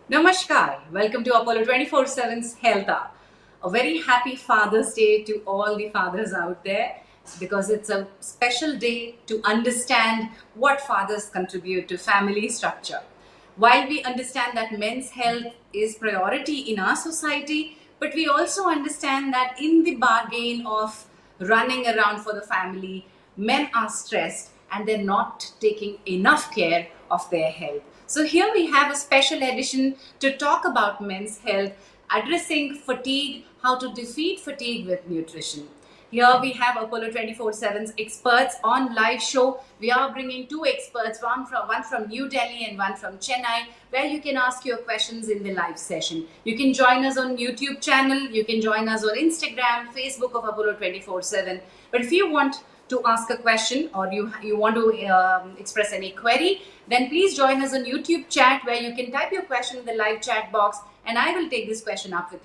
Namaskar. Welcome to Apollo 24/7's Health Hour. A very happy Father's Day to all the fathers out there because it's a special day to understand what fathers contribute to family structure. While we understand that men's health is priority in our society, but we also understand that in the bargain of running around for the family, men are stressed and they're not taking enough care of their health. So, here we have a special edition to talk about men's health, addressing fatigue, how to defeat fatigue with nutrition. Here we have Apollo 24/7's experts on live show. We are bringing two experts, one from New Delhi and one from Chennai, where you can ask your questions in the live session. You can join us on YouTube channel. You can join us on Instagram, Facebook of Apollo 24/7. But if you want to ask a question or you want to express any query, then please join us on YouTube chat where you can type your question in the live chat box, and I will take this question up with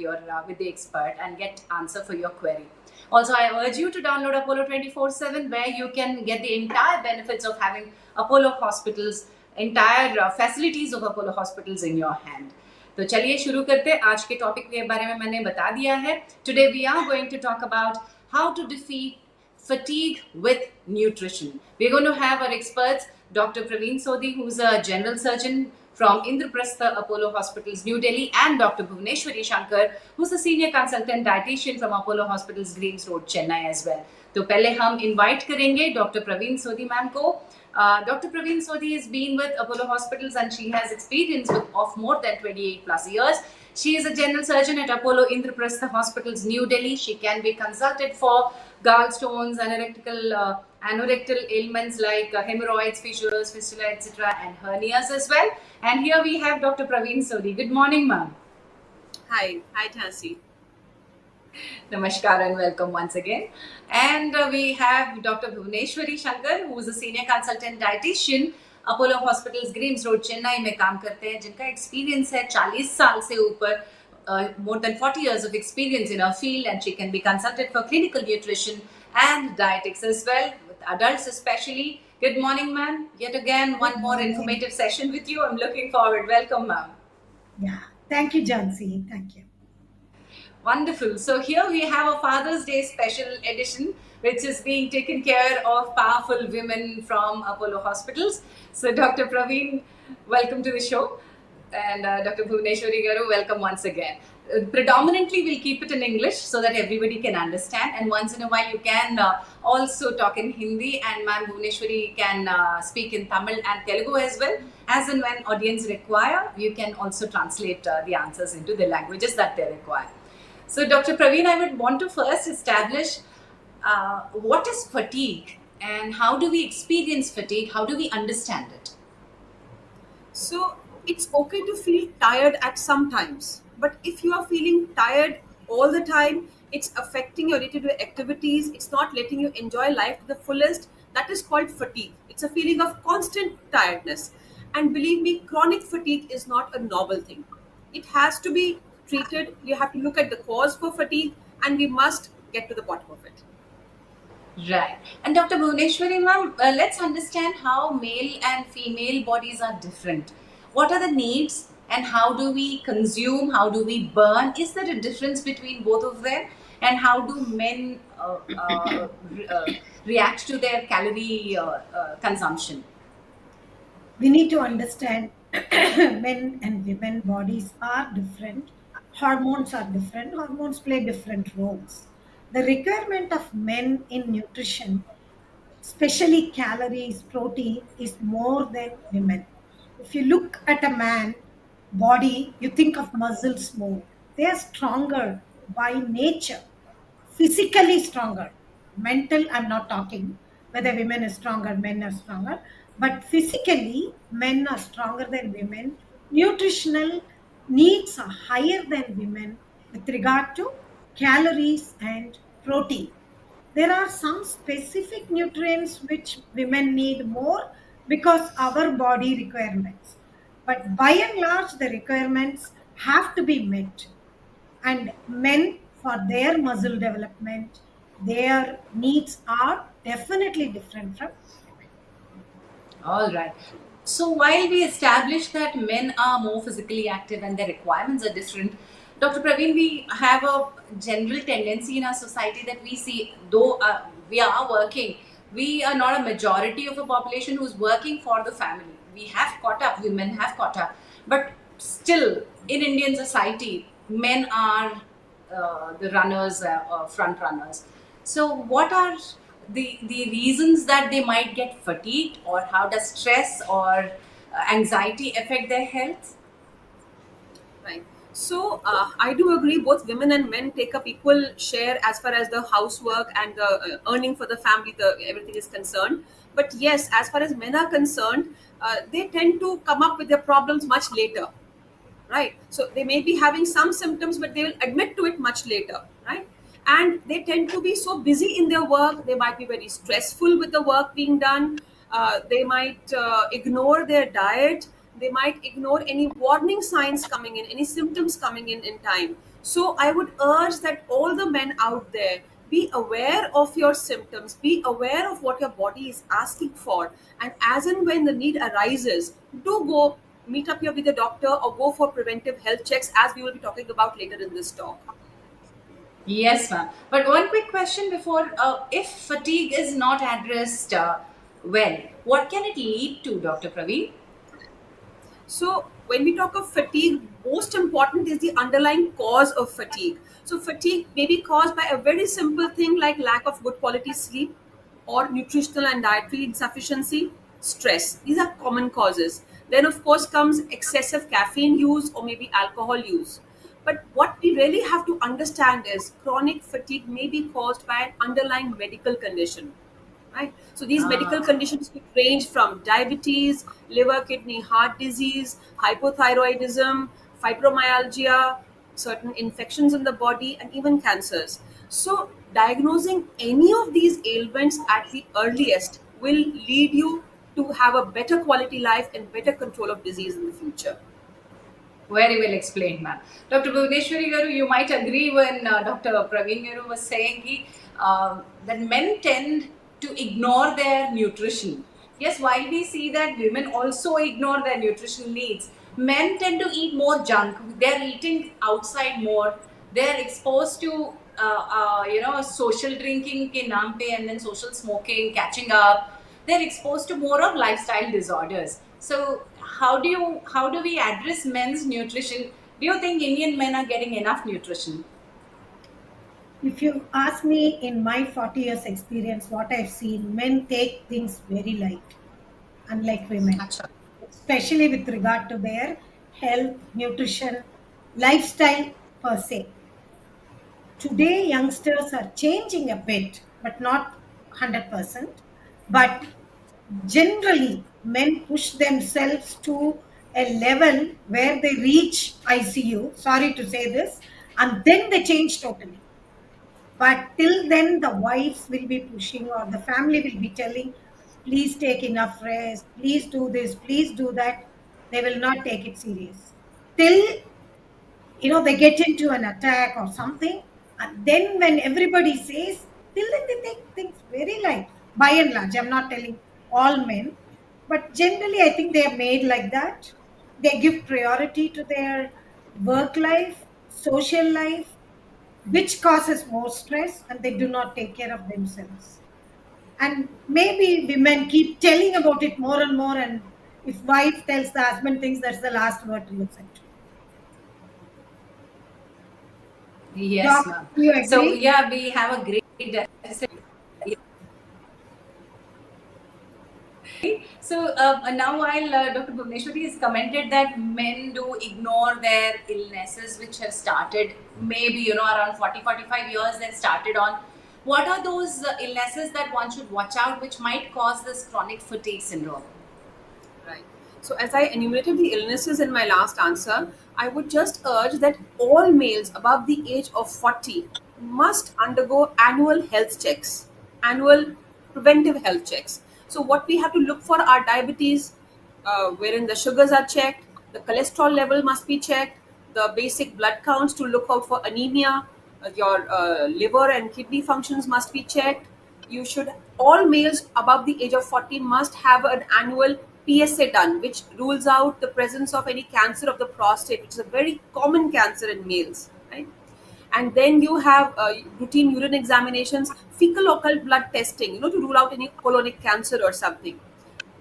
the expert and get answer for your query. Also, I urge you to download Apollo 24/7 where you can get the entire benefits of having Apollo Hospitals, entire facilities of Apollo Hospitals in your hand. तो चलिए शुरू करते हैं. आज के topic के बारे में मैंने बता दिया है. Today we are going to talk about how to defeat fatigue with nutrition. We're going to have our experts, Dr. Praveen Sodhi, who's a general surgeon from Indraprastha Apollo Hospitals, New Delhi, and Dr. Bhuvneshwari Shankar, who's a senior consultant dietitian from Apollo Hospitals, Greens Road, Chennai as well. तो पहले हम invite करेंगे doctor Praveen सोधी ma'am को. Dr. Praveen Sodhi has been with Apollo Hospitals and she has experience of more than 28 plus years. She is a general surgeon at Apollo Indraprastha Hospitals, New Delhi. She can be consulted for gallstones, anorectal ailments like hemorrhoids, fissures, fistula, etc., and hernias as well. And here we have Dr. Praveen Sodhi. Good morning, ma'am. Hi, Tansi. Namaskar and welcome once again. And we have Dr. Bhuvneshwari Shankar, who is a senior consultant dietitian. Apollo hospitals Greams road Chennai में काम करते हैं, जिनका experience है 40 साल से ऊपर, more than 40 years of experience in our field, and she can be consulted for clinical nutrition and dietetics as well, with adults especially. Good morning, ma'am. Yet again, one more informative session with you. I'm looking forward. Welcome, ma'am. Yeah, thank you, Jansi. Thank you. Wonderful. So here we have a Father's Day special edition, which is being taken care of powerful women from Apollo Hospitals. So Dr. Praveen, welcome to the show. And Dr. Bhuvneshwari Garu, welcome once again. Predominantly, we'll keep it in English so that everybody can understand. And once in a while, you can also talk in Hindi, and Ma'am Bhuvneshwari can speak in Tamil and Telugu as well. As and when audience require, you can also translate the answers into the languages that they require. So, Dr. Praveen, I would want to first establish what is fatigue and how do we experience fatigue? How do we understand it? So it's okay to feel tired at some times, but if you are feeling tired all the time, it's affecting your day-to-day activities, it's not letting you enjoy life to the fullest. That is called fatigue. It's a feeling of constant tiredness. And believe me, chronic fatigue is not a novel thing. It has to be treated. You have to look at the cause for fatigue, and we must get to the bottom of it. Right. And Dr. Bhuvneshwari ma'am, let's understand how male and female bodies are different. What are the needs and how do we consume? How do we burn? Is there a difference between both of them? And how do men react to their calorie consumption? We need to understand men and women bodies are different. Hormones are different. Hormones play different roles. The requirement of men in nutrition, especially calories, protein, is more than women. If you look at a man body, you think of muscles more. They are stronger by nature, physically stronger. Mental, I'm not talking whether women are stronger, men are stronger, but physically, men are stronger than women. Nutritional needs are higher than women with regard to calories and protein. There are some specific nutrients which women need more because our body requirements. But by and large, the requirements have to be met. And men, for their muscle development, their needs are definitely different from women. All right. So while we establish that men are more physically active and their requirements are different, Dr. Praveen, we have a general tendency in our society that we see, though we are working, we are not a majority of a population who's working for the family. We have caught up, women have caught up, but still in Indian society, men are the runners, front runners. So, what are the reasons that they might get fatigued, or how does stress or anxiety affect their health? Right. So I do agree. Both women and men take up equal share as far as the housework and the earning for the family. The everything is concerned. But yes, as far as men are concerned, they tend to come up with their problems much later, right? So they may be having some symptoms, but they will admit to it much later, right? And they tend to be so busy in their work, they might be very stressful with the work being done. They might ignore their diet, they might ignore any warning signs coming in, any symptoms coming in time. So I would urge that all the men out there, be aware of your symptoms, be aware of what your body is asking for, and as and when the need arises, do go meet up here with a doctor or go for preventive health checks, as we will be talking about later in this talk. Yes, ma'am. But one quick question before: if fatigue is not addressed well, what can it lead to, Dr. Praveen? So, when we talk of fatigue, most important is the underlying cause of fatigue. So, fatigue may be caused by a very simple thing like lack of good quality sleep or nutritional and dietary insufficiency, stress. These are common causes. Then, of course, comes excessive caffeine use or maybe alcohol use. But what we really have to understand is chronic fatigue may be caused by an underlying medical condition, right? So these medical Ah. conditions could range from diabetes, liver, kidney, heart disease, hypothyroidism, fibromyalgia, certain infections in the body, and even cancers. So diagnosing any of these ailments at the earliest will lead you to have a better quality life and better control of disease in the future. Very well explained, ma'am. Dr. Bhuvneshwari Garu, you might agree when Dr. Praveen Garu was saying that men tend to ignore their nutrition. Yes, while we see that women also ignore their nutritional needs, men tend to eat more junk. They're eating outside more. They're exposed to social drinking ke naam pe, and then social smoking, catching up. They're exposed to more of lifestyle disorders. So how do we address men's nutrition? Do you think Indian men are getting enough nutrition? If you ask me, in my 40 years experience, what I've seen, men take things very light, unlike women, Acha. especially with regard to their health, nutrition, lifestyle per se. Today, youngsters are changing a bit, but not 100%. But generally, men push themselves to a level where they reach ICU, sorry to say this, and then they change totally. But till then, the wives will be pushing, or the family will be telling, please take enough rest, please do this, please do that. They will not take it serious. Till they get into an attack or something, and then when everybody says, till then they take things very light. By and large, I'm not telling all men, but generally, I think they are made like that. They give priority to their work life, social life, which causes more stress, and they do not take care of themselves. And maybe women keep telling about it more and more, and if wife tells, the husband thinks that's the last word to listen to. Yes, Doc, ma'am. do you So agree? yeah, we have a great deficit. So now, while Dr. Bhuvneshwari has commented that men do ignore their illnesses which have started, maybe around 40-45 years they started on. What are those illnesses that one should watch out which might cause this chronic fatigue syndrome? Right. So, as I enumerated the illnesses in my last answer, I would just urge that all males above the age of 40 must undergo annual health checks, annual preventive health checks. So, what we have to look for are diabetes, wherein the sugars are checked, the cholesterol level must be checked, the basic blood counts to look out for anemia, your liver and kidney functions must be checked. You should, all males above the age of 40 must have an annual PSA done, which rules out the presence of any cancer of the prostate, which is a very common cancer in males, right? And then you have routine urine examinations, fecal occult blood testing, to rule out any colonic cancer or something.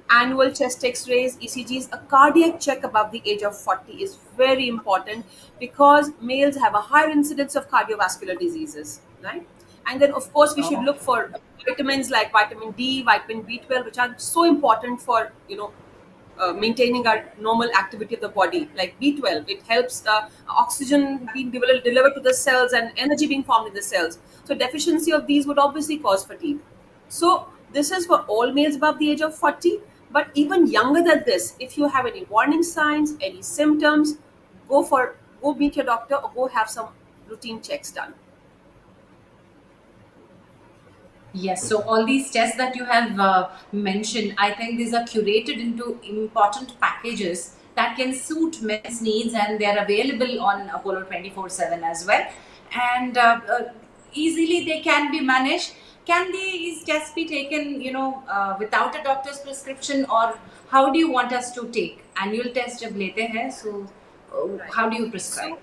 Annual chest x-rays, ECGs, a cardiac check above the age of 40 is very important because males have a higher incidence of cardiovascular diseases, right? And then, of course, we should Oh. look for vitamins like vitamin D, vitamin B12, which are so important for, maintaining our normal activity of the body. Like B12, it helps oxygen being delivered to the cells and energy being formed in the cells. So deficiency of these would obviously cause fatigue. So this is for all males above the age of 40. But even younger than this, if you have any warning signs, any symptoms, go meet your doctor or go have some routine checks done. Yes, so all these tests that you have mentioned, I think these are curated into important packages that can suit men's needs, and they are available on Apollo 24/7 as well. And easily they can be managed. Can these tests be taken, without a doctor's prescription, or how do you want us to take? Annual test जब लेते हैं, so Right. how do you prescribe? So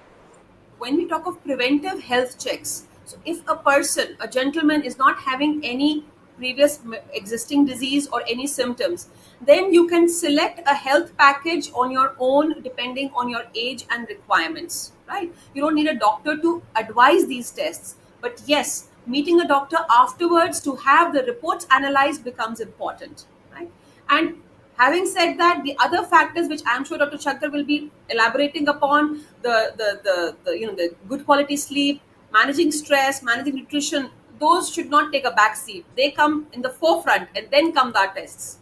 when we talk of preventive health checks, so if a person, a gentleman, is not having any previous existing disease or any symptoms, then you can select a health package on your own depending on your age and requirements, right? You don't need a doctor to advise these tests. But yes, meeting a doctor afterwards to have the reports analyzed becomes important, right? And having said that, the other factors which I'm sure Dr. Shankar will be elaborating upon, the good quality sleep, managing stress, managing nutrition, those should not take a back seat. They come in the forefront, and then come the tests.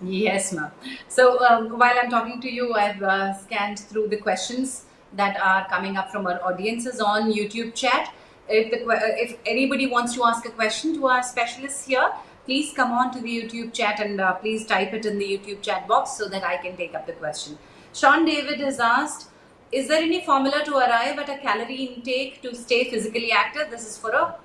Yes, ma'am. So while I'm talking to you, I've scanned through the questions that are coming up from our audiences on YouTube chat. If anybody wants to ask a question to our specialists here, please come on to the YouTube chat and please type it in the YouTube chat box so that I can take up the question. Sean David has asked, is there any formula to arrive at a calorie intake to stay physically active? This is for a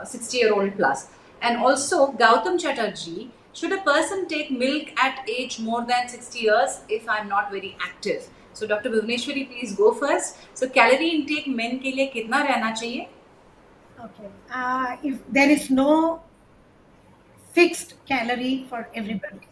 60-year-old plus. And also, Gautam Chatterjee, should a person take milk at age more than 60 years if I'm not very active? So, Dr. Bhuvneshwari, please go first. So, calorie intake men के लिए कितना रहना चाहिए? Okay. If there is no fixed calorie for everybody,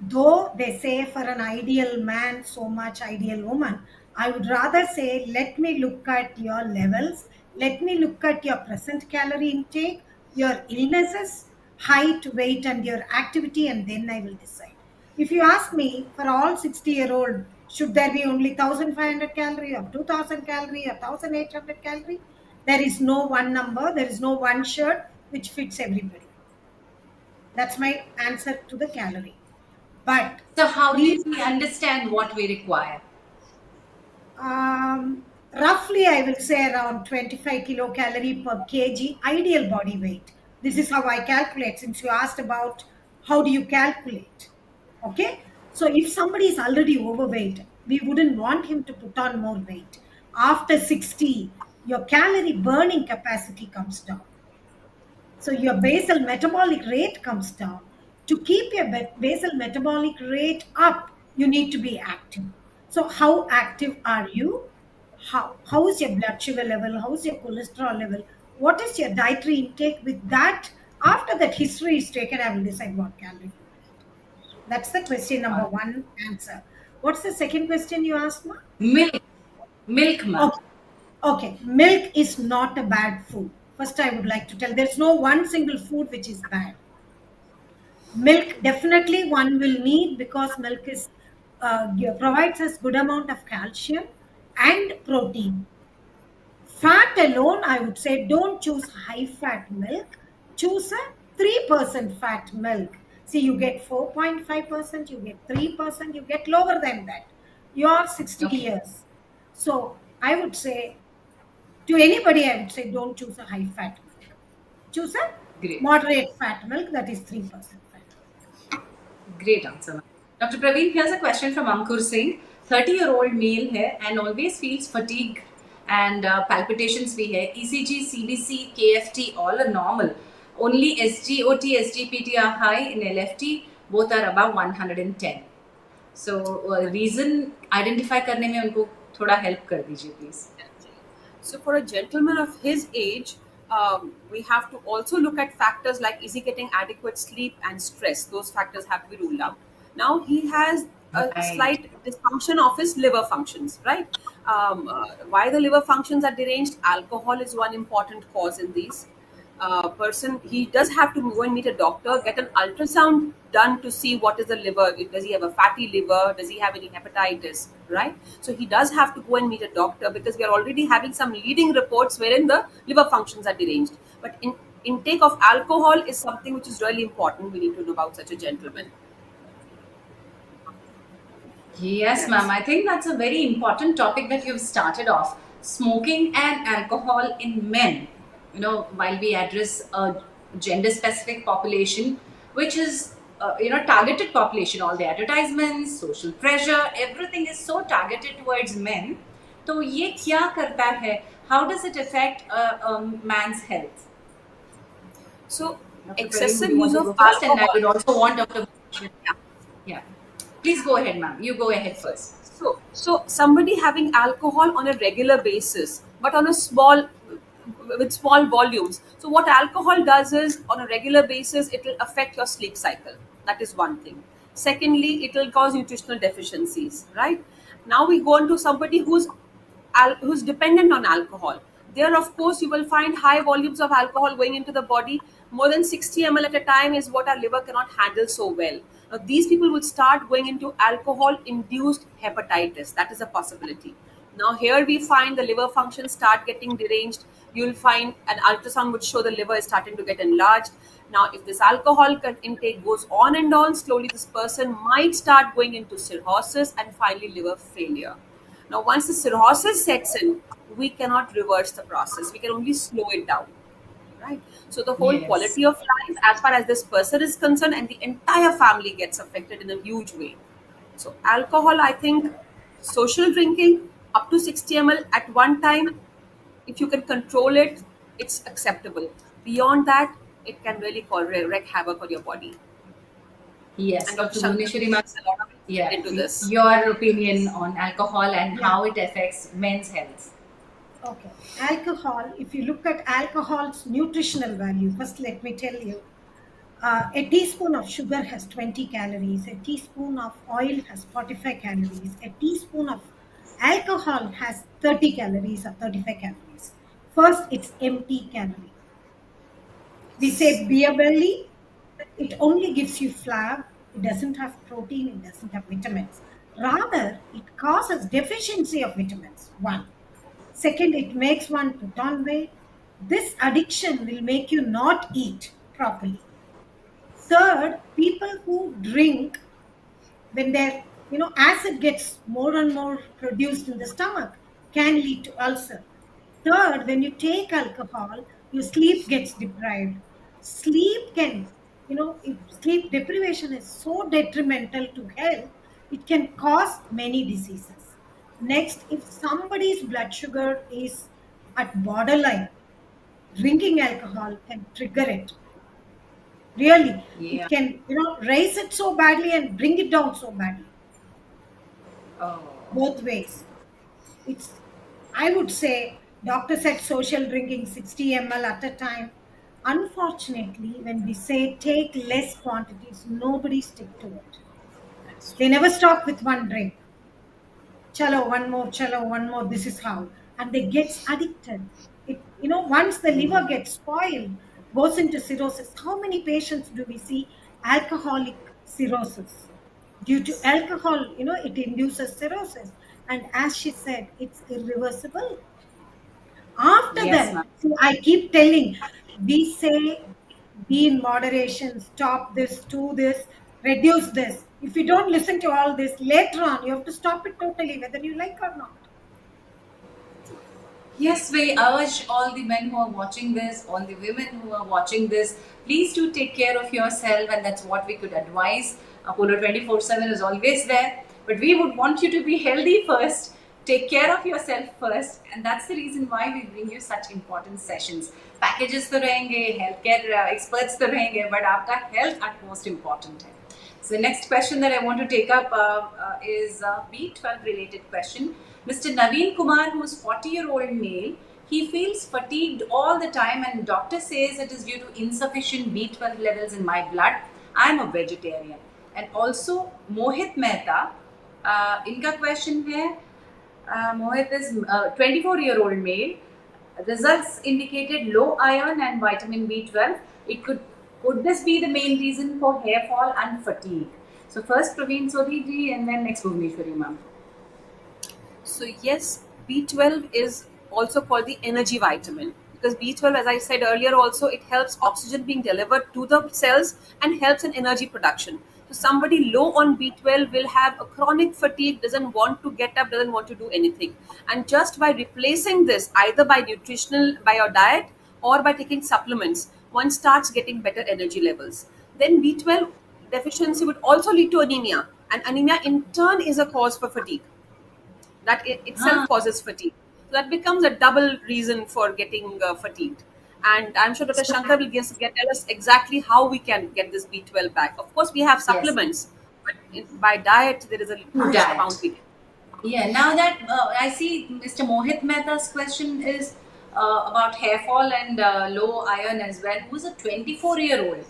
though they say for an ideal man, so much ideal woman, I would rather say, let me look at your levels, let me look at your present calorie intake, your illnesses, height, weight, and your activity, and then I will decide. If you ask me, for all 60-year-old, should there be only 1,500 calorie or 2,000 calorie or 1,800 calorie? There is no one number, there is no one shirt which fits everybody. That's my answer to the calorie. But So, how do please, we understand what we require? roughly, I will say around 25 kilocalorie per kg, ideal body weight. This is how I calculate, since you asked about how do you calculate. Okay. So if somebody is already overweight, we wouldn't want him to put on more weight. After 60, your calorie burning capacity comes down. So your basal metabolic rate comes down. To keep your basal metabolic rate up, you need to be active. So how active are you? How is your blood sugar level? How is your cholesterol level? What is your dietary intake? With that, after that history is taken, I will decide what calorie you will eat. That's the question number one answer. What's the second question you asked, Ma? Milk. Milk, ma'am. Okay. Okay, milk is not a bad food. First, I would like to tell there's no one single food which is bad. Milk definitely one will need because milk is provides us good amount of calcium and protein. Fat alone, I would say, don't choose high fat milk. Choose a 3% fat milk. See, you get 4.5%, you get 3%, you get lower than that. You're 60 Okay, years. So I would say to anybody, I would say don't choose a high fat milk. Choose a great. moderate fat milk that is 3% fat. Great answer, ma'am. Dr. Praveen, here's a question from Ankur Singh. 30-year-old male है and always feels fatigue and palpitations भी है. ECG, CBC, KFT all are normal. Only SGOT, SGPT are high in LFT. both are above 110. So region identify करने में उनको थोड़ा help कर दीजिए please. So, for a gentleman of his age, we have to also look at factors like is he getting adequate sleep and stress? Those factors have to be ruled out. Now, he has a Right. slight dysfunction of his liver functions, right? Why the liver functions are deranged? Alcohol is one important cause in these. Person, he does have to go and meet a doctor, get an ultrasound done to see what is the liver. Does he have a fatty liver? Does he have any hepatitis? Right. So he does have to go and meet a doctor because we are already having some leading reports wherein the liver functions are deranged. But intake of alcohol is something which is really important. We need to know about such a gentleman. Yes, ma'am. Yes. I think that's a very important topic that you've started off. Smoking and alcohol in men. You know, while we address a gender specific population, which is, targeted population, all the advertisements, social pressure, everything is so targeted towards men. तो ये क्या करता है? How does it affect a man's health? So Dr. Praveen, would excessive you want use to of go first? And I alcohol. would also want Dr. Yeah. Yeah. Please go ahead, ma'am. You go ahead So, first. so somebody having alcohol on a regular basis, but on a small, with small volumes. So what alcohol does is, on a regular basis, it will affect your sleep cycle. That is one thing. Secondly, it will cause nutritional deficiencies. Right now, we go on to somebody who's dependent on alcohol. There, of course, you will find high volumes of alcohol going into the body. More than 60 ml at a time is what our liver cannot handle so well. Now, these people will start going into alcohol induced hepatitis. That is a possibility. Now, here we find the liver functions start getting deranged. You'll find an ultrasound would show the liver is starting to get enlarged. Now, if this alcohol intake goes on and on, slowly this person might start going into cirrhosis and finally liver failure. Now, once the cirrhosis sets in, we cannot reverse the process. We can only slow it down. Right. So the whole Yes. quality of life, as far as this person is concerned, and the entire family gets affected in a huge way. So alcohol, I think, social drinking up to 60 ml at one time, if you can control it, it's acceptable. Beyond that, it can really wreak havoc on your body. Yes, And Dr. Dr. Shankar Bhuvneshwari ma'am. brings a lot of Yeah, insight into this. your opinion on alcohol and Yeah. how it affects men's health. Okay. Alcohol, if you look at alcohol's nutritional value, first let me tell you, a teaspoon of sugar has 20 calories, a teaspoon of oil has 45 calories, a teaspoon of alcohol has 30 calories or 35 calories. First, it's empty calorie. We say beer belly, it only gives you flavor, it doesn't have protein, it doesn't have vitamins. Rather, it causes deficiency of vitamins. One. Second, it makes one put on weight. This addiction will make you not eat properly. Third, people who drink when their acid gets more and more produced in the stomach can lead to ulcer. Third, when you take alcohol, your sleep gets deprived. Sleep can, if sleep deprivation is so detrimental to health, it can cause many diseases. Next, if somebody's blood sugar is at borderline, drinking alcohol can trigger it. Really, it Yeah. can, raise it so badly and bring it down so badly, Oh. both ways. It's, I would say, doctor said social drinking 60 ml at a time. Unfortunately, when we say take less quantities, nobody stick to it. That's They true. never stop with one drink. Chalo, one more, this is how. And they gets addicted. It, once the liver gets spoiled, goes into cirrhosis. How many patients do we see alcoholic cirrhosis? Due to alcohol, it induces cirrhosis. And as she said, it's irreversible. After Yes, that, ma'am. so I keep telling, we say be in moderation, stop this, do this, reduce this. If you don't listen to all this, later on, you have to stop it totally, whether you like or not. Yes, we urge all the men who are watching this, all the women who are watching this, please do take care of yourself, and that's what we could advise. Apollo 24/7 is always there, but we would want you to be healthy first. Take care of yourself first, and that's the reason why we bring you such important sessions. Packages तो रहेंगे, healthcare experts तो रहेंगे, but आपका health at most important है. So the next question that I want to take up is a B12 related question. Mr. Naveen Kumar, who's 40-year-old male, he feels fatigued all the time and doctor says it is due to insufficient B12 levels in my blood. I'm a vegetarian. And also Mohit Mehta, इनका question है Mohit is 24-year-old male. Results indicated low iron and vitamin B12. It could this be the main reason for hair fall and fatigue? So first Praveen Sodhi ji and then next Bhuvneshwari ma'am. So yes, B12 is also called the energy vitamin because B12, as I said earlier, also it helps oxygen being delivered to the cells and helps in energy production. So somebody low on B12 will have a chronic fatigue, doesn't want to get up, doesn't want to do anything. And just by replacing this, either by nutritional, by your diet or by taking supplements, one starts getting better energy levels. Then B12 deficiency would also lead to anemia, and anemia in turn is a cause for fatigue that itself Ah, causes fatigue. So that becomes a double reason for getting fatigued. And I'm sure Dr. so Shankar will tell us exactly how we can get this B12 back. Of course, we have yes, supplements, but by diet, there is a through huge amount diet. we can. Yeah, now that I see Mr. Mohit Mehta's question is about hair fall and low iron as well. Who's a 24-year-old?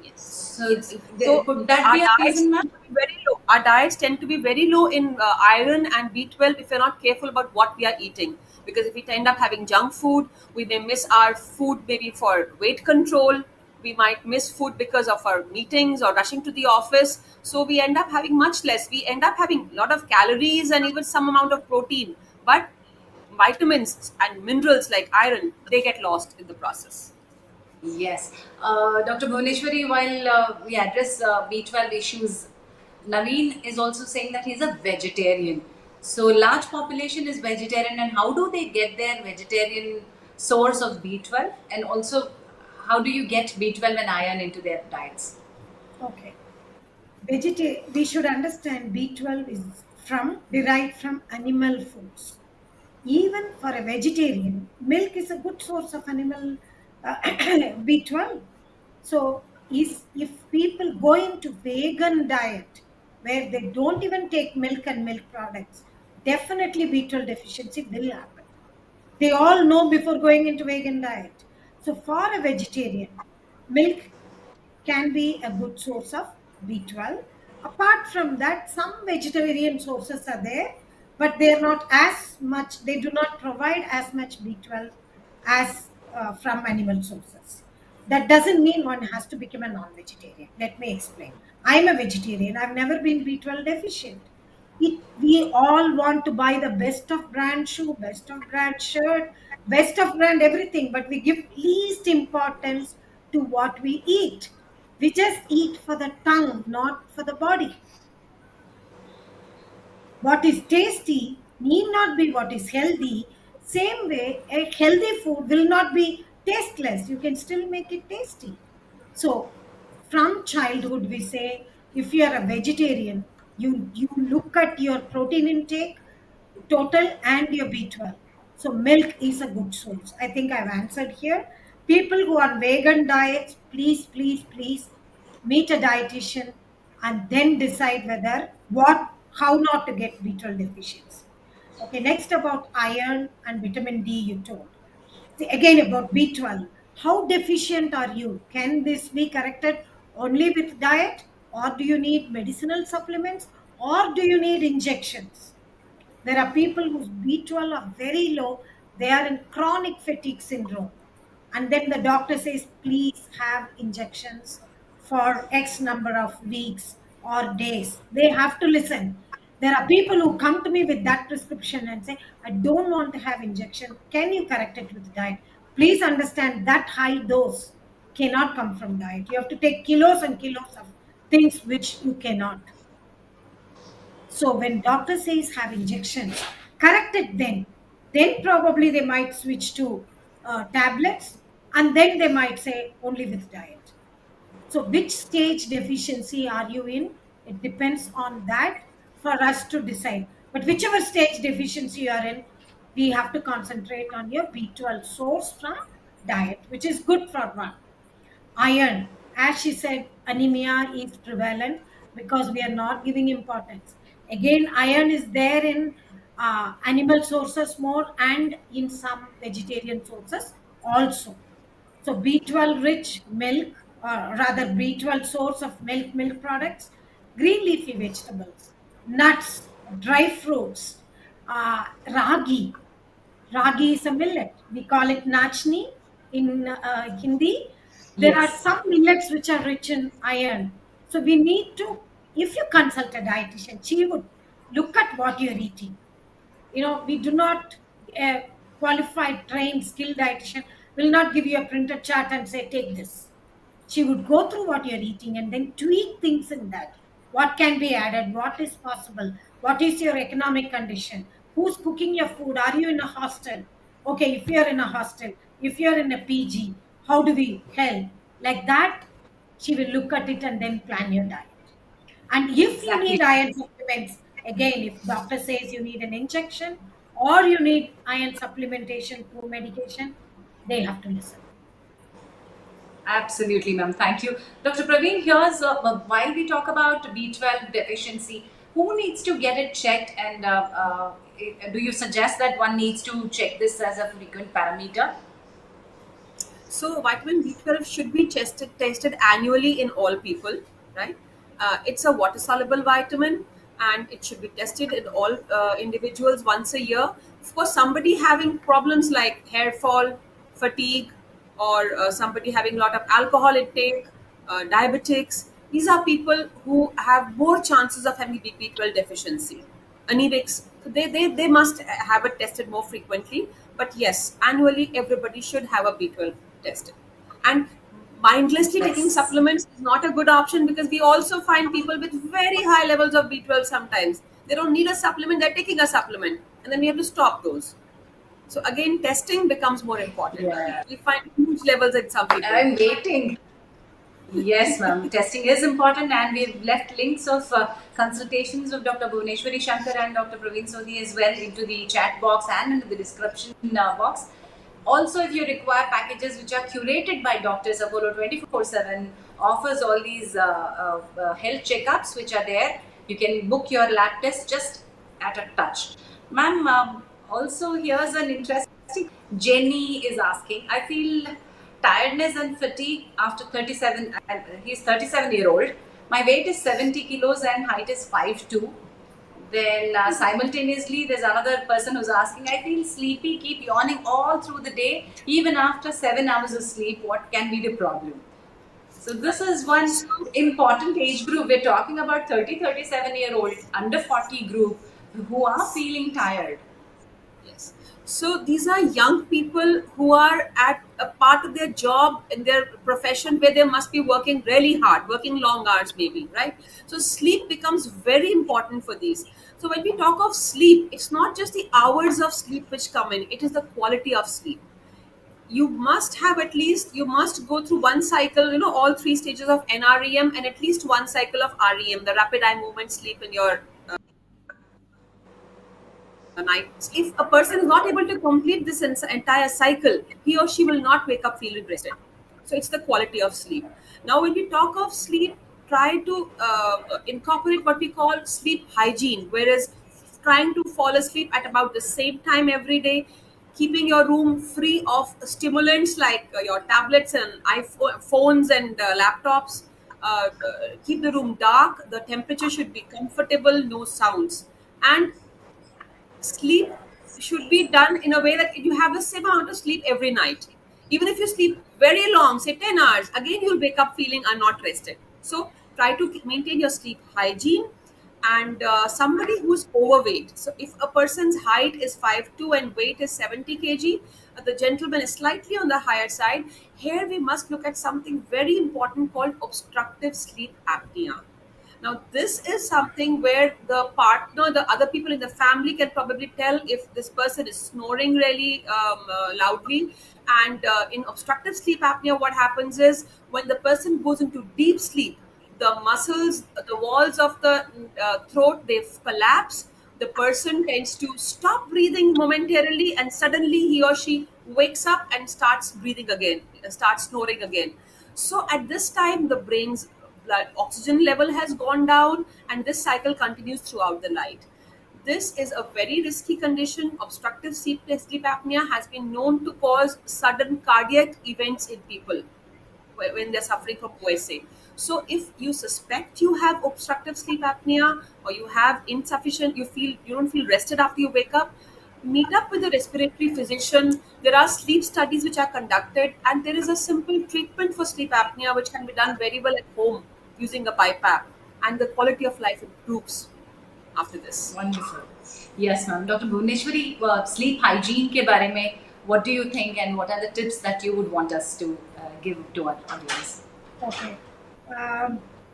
Yes, So yes. So could that our be a diets reason, ma'am? tend to be very low. Our diets tend to be very low in iron and B12 if we're not careful about what we are eating. Because if we end up having junk food, we may miss our food maybe for weight control. We might miss food because of our meetings or rushing to the office. So we end up having much less. We end up having a lot of calories and even some amount of protein. But vitamins and minerals like iron, they get lost in the process. Yes. Dr. Bhuvneshwari, while we address B12 issues, Naveen is also saying that he's a vegetarian. So, large population is vegetarian, and how do they get their vegetarian source of B12? And also, how do you get B12 and iron into their diets? Okay. We should understand B12 is derived from animal foods. Even for a vegetarian, milk is a good source of animal B12. So, if people go into vegan diet where they don't even take milk and milk products, definitely B12 deficiency will happen. They all know before going into vegan diet. So, for a vegetarian, milk can be a good source of B12. Apart from that, some vegetarian sources are there, but they are not as much, they do not provide as much B12 as from animal sources. That doesn't mean one has to become a non vegetarian. Let me explain. I'm a vegetarian, I've never been B12 deficient. We all want to buy the best of brand shoe, best of brand shirt, best of brand everything, but we give least importance to what we eat. We just eat for the tongue, not for the body. What is tasty need not be what is healthy. Same way, a healthy food will not be tasteless. You can still make it tasty. So, from childhood, we say if you are a vegetarian, you look at your protein intake total and your B12. So, milk is a good source. I think I've answered here. People who are vegan diets, please, please, please meet a dietitian and then decide whether how not to get B12 deficiency. Okay, next about iron and vitamin D you told. See, again about B12. How deficient are you? Can this be corrected only with diet, or do you need medicinal supplements, or do you need injections? There are people whose B12 are very low, they are in chronic fatigue syndrome. And then the doctor says, please have injections for X number of weeks or days. They have to listen. There are people who come to me with that prescription and say, I don't want to have injection. Can you correct it with diet? Please understand that high dose cannot come from diet. You have to take kilos and kilos of things which you cannot. So when doctor says have injections, correct it then. Then probably they might switch to tablets, and then they might say only with diet. So which stage deficiency are you in? It depends on that for us to decide. But whichever stage deficiency you are in, we have to concentrate on your B12 source from diet, which is good for one. Iron, as she said, anemia is prevalent because we are not giving importance. Again, iron is there in animal sources more and in some vegetarian sources also. So B12 rich milk, or rather B12 source of milk products, green leafy vegetables, nuts, dry fruits, ragi. Ragi is a millet. We call it nachni in Hindi. There are Yes. some millets which are rich in iron. So we need to, if you consult a dietitian, she would look at what you're eating. We do not, a qualified, trained, skilled dietitian will not give you a printed chart and say, take this. She would go through what you're eating and then tweak things in that. What can be added? What is possible? What is your economic condition? Who's cooking your food? Are you in a hostel? Okay, if you're in a hostel, if you're in a PG, how do we help? Like that, she will look at it and then plan your diet. And if you Exactly. need iron supplements, again, if doctor says you need an injection or you need iron supplementation through medication, they have to listen. Absolutely, ma'am. Thank you. Dr. Praveen, here's while we talk about B12 deficiency, who needs to get it checked? And do you suggest that one needs to check this as a frequent parameter? So vitamin B12 should be tested annually in all people, right? It's a water soluble vitamin, and it should be tested in all individuals once a year. For somebody having problems like hair fall, fatigue, or somebody having a lot of alcohol intake, diabetics, these are people who have more chances of having B12 deficiency. Anemics, so they must have it tested more frequently. But yes, annually everybody should have a B12 tested. And mindlessly taking Yes. supplements is not a good option, because we also find people with very high levels of B12 sometimes. They don't need a supplement, they're taking a supplement, and then we have to stop those. So again, testing becomes more important. Yeah. We find huge levels in some people. I'm waiting. Yes, ma'am. Testing is important, and we've left links of consultations of Dr. Bhuvneshwari Shankar and Dr. Praveen Sodhi as well into the chat box and into the description box. Also, if you require packages which are curated by doctors, Apollo 24/7 offers all these health checkups which are there. You can book your lab test just at a touch. Ma'am, also here's an interesting. Jenny is asking, I feel tiredness and fatigue after 37. He's 37-year-old. My weight is 70 kilos and height is 5'2". Then simultaneously, there's another person who's asking, I feel sleepy, keep yawning all through the day, even after 7 hours of sleep. What can be the problem? So this Right. is one So important age group. We're talking about 37-year-old, under 40 group who are feeling tired. yes. So these are young people who are at a part of their job in their profession where they must be working really hard, working long hours maybe, right? So sleep becomes very important for these. So when we talk of sleep, it's not just the hours of sleep which come in, it is the quality of sleep. You must have at least, you must go through one cycle, all three stages of NREM, and at least one cycle of REM, the rapid eye movement sleep in your night. If a person is not able to complete this entire cycle, he or she will not wake up feeling rested. So it's the quality of sleep. Now, when we talk of sleep, try to incorporate what we call sleep hygiene, whereas trying to fall asleep at about the same time every day, keeping your room free of stimulants like your tablets and phones and laptops. Keep the room dark. The temperature should be comfortable, no sounds, and sleep should be done in a way that you have the same amount of sleep every night. Even if you sleep very long, say 10 hours, again you'll wake up feeling not rested. So try to maintain your sleep hygiene. And somebody who's overweight. So if a person's height is 5'2" and weight is 70 kg, the gentleman is slightly on the higher side. Here we must look at something very important called obstructive sleep apnea. Now, this is something where the partner, the other people in the family can probably tell if this person is snoring really loudly. And in obstructive sleep apnea, what happens is when the person goes into deep sleep, the muscles, the walls of the throat, they collapse. The person tends to stop breathing momentarily, and suddenly he or she wakes up and starts breathing again, starts snoring again. So at this time, the brain's blood oxygen level has gone down, and this cycle continues throughout the night. This is a very risky condition. Obstructive sleep apnea has been known to cause sudden cardiac events in people when they're suffering from OSA. So if you suspect you have obstructive sleep apnea, or you have insufficient, you don't feel rested after you wake up, meet up with a respiratory physician. There are sleep studies which are conducted, and there is a simple treatment for sleep apnea which can be done very well at home using a BiPAP, and the quality of life improves after this. Wonderful. Yes, ma'am. Dr. Bhuvneshwari, sleep hygiene के बारे में, what do you think and what are the tips that you would want us to give to our audience? Okay.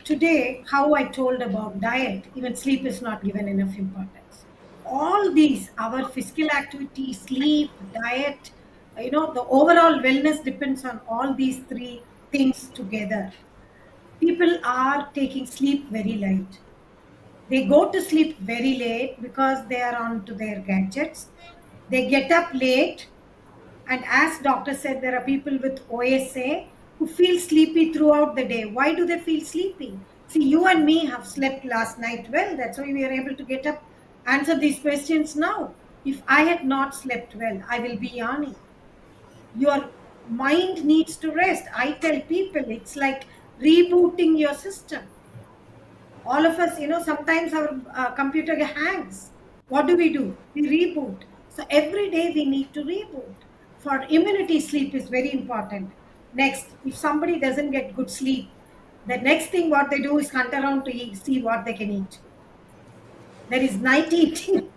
Today, how I told about diet, even sleep is not given enough importance. All these, our physical activity, sleep, diet, the overall wellness depends on all these three things together. People are taking sleep very light. They go to sleep very late because they are on to their gadgets. They get up late, and as doctor said, there are people with OSA who feel sleepy throughout the day. Why do they feel sleepy? See, you and me have slept last night well. That's why we are able to get up, answer these questions now. If I had not slept well, I will be yawning. Your mind needs to rest. I tell people it's like rebooting your system. All of us, sometimes our computer hangs. What do? We reboot. So every day we need to reboot. For immunity, sleep is very important. Next, if somebody doesn't get good sleep, the next thing what they do is hunt around to eat, see what they can eat. There is night eating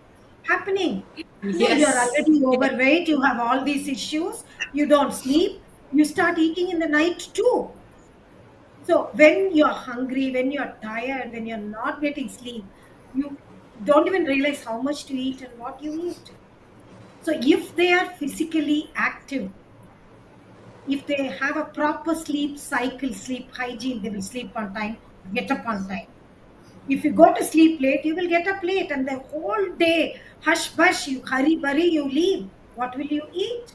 happening. You're Yes. already overweight, you have all these issues, you don't sleep, you start eating in the night too. So when you're hungry, when you're tired, when you're not getting sleep, you don't even realize how much to eat and what you eat. So if they are physically active, if they have a proper sleep cycle, sleep hygiene, they will sleep on time, get up on time. If you go to sleep late, you will get up late, and the whole day, hush bush, you hurry burry, you leave. What will you eat?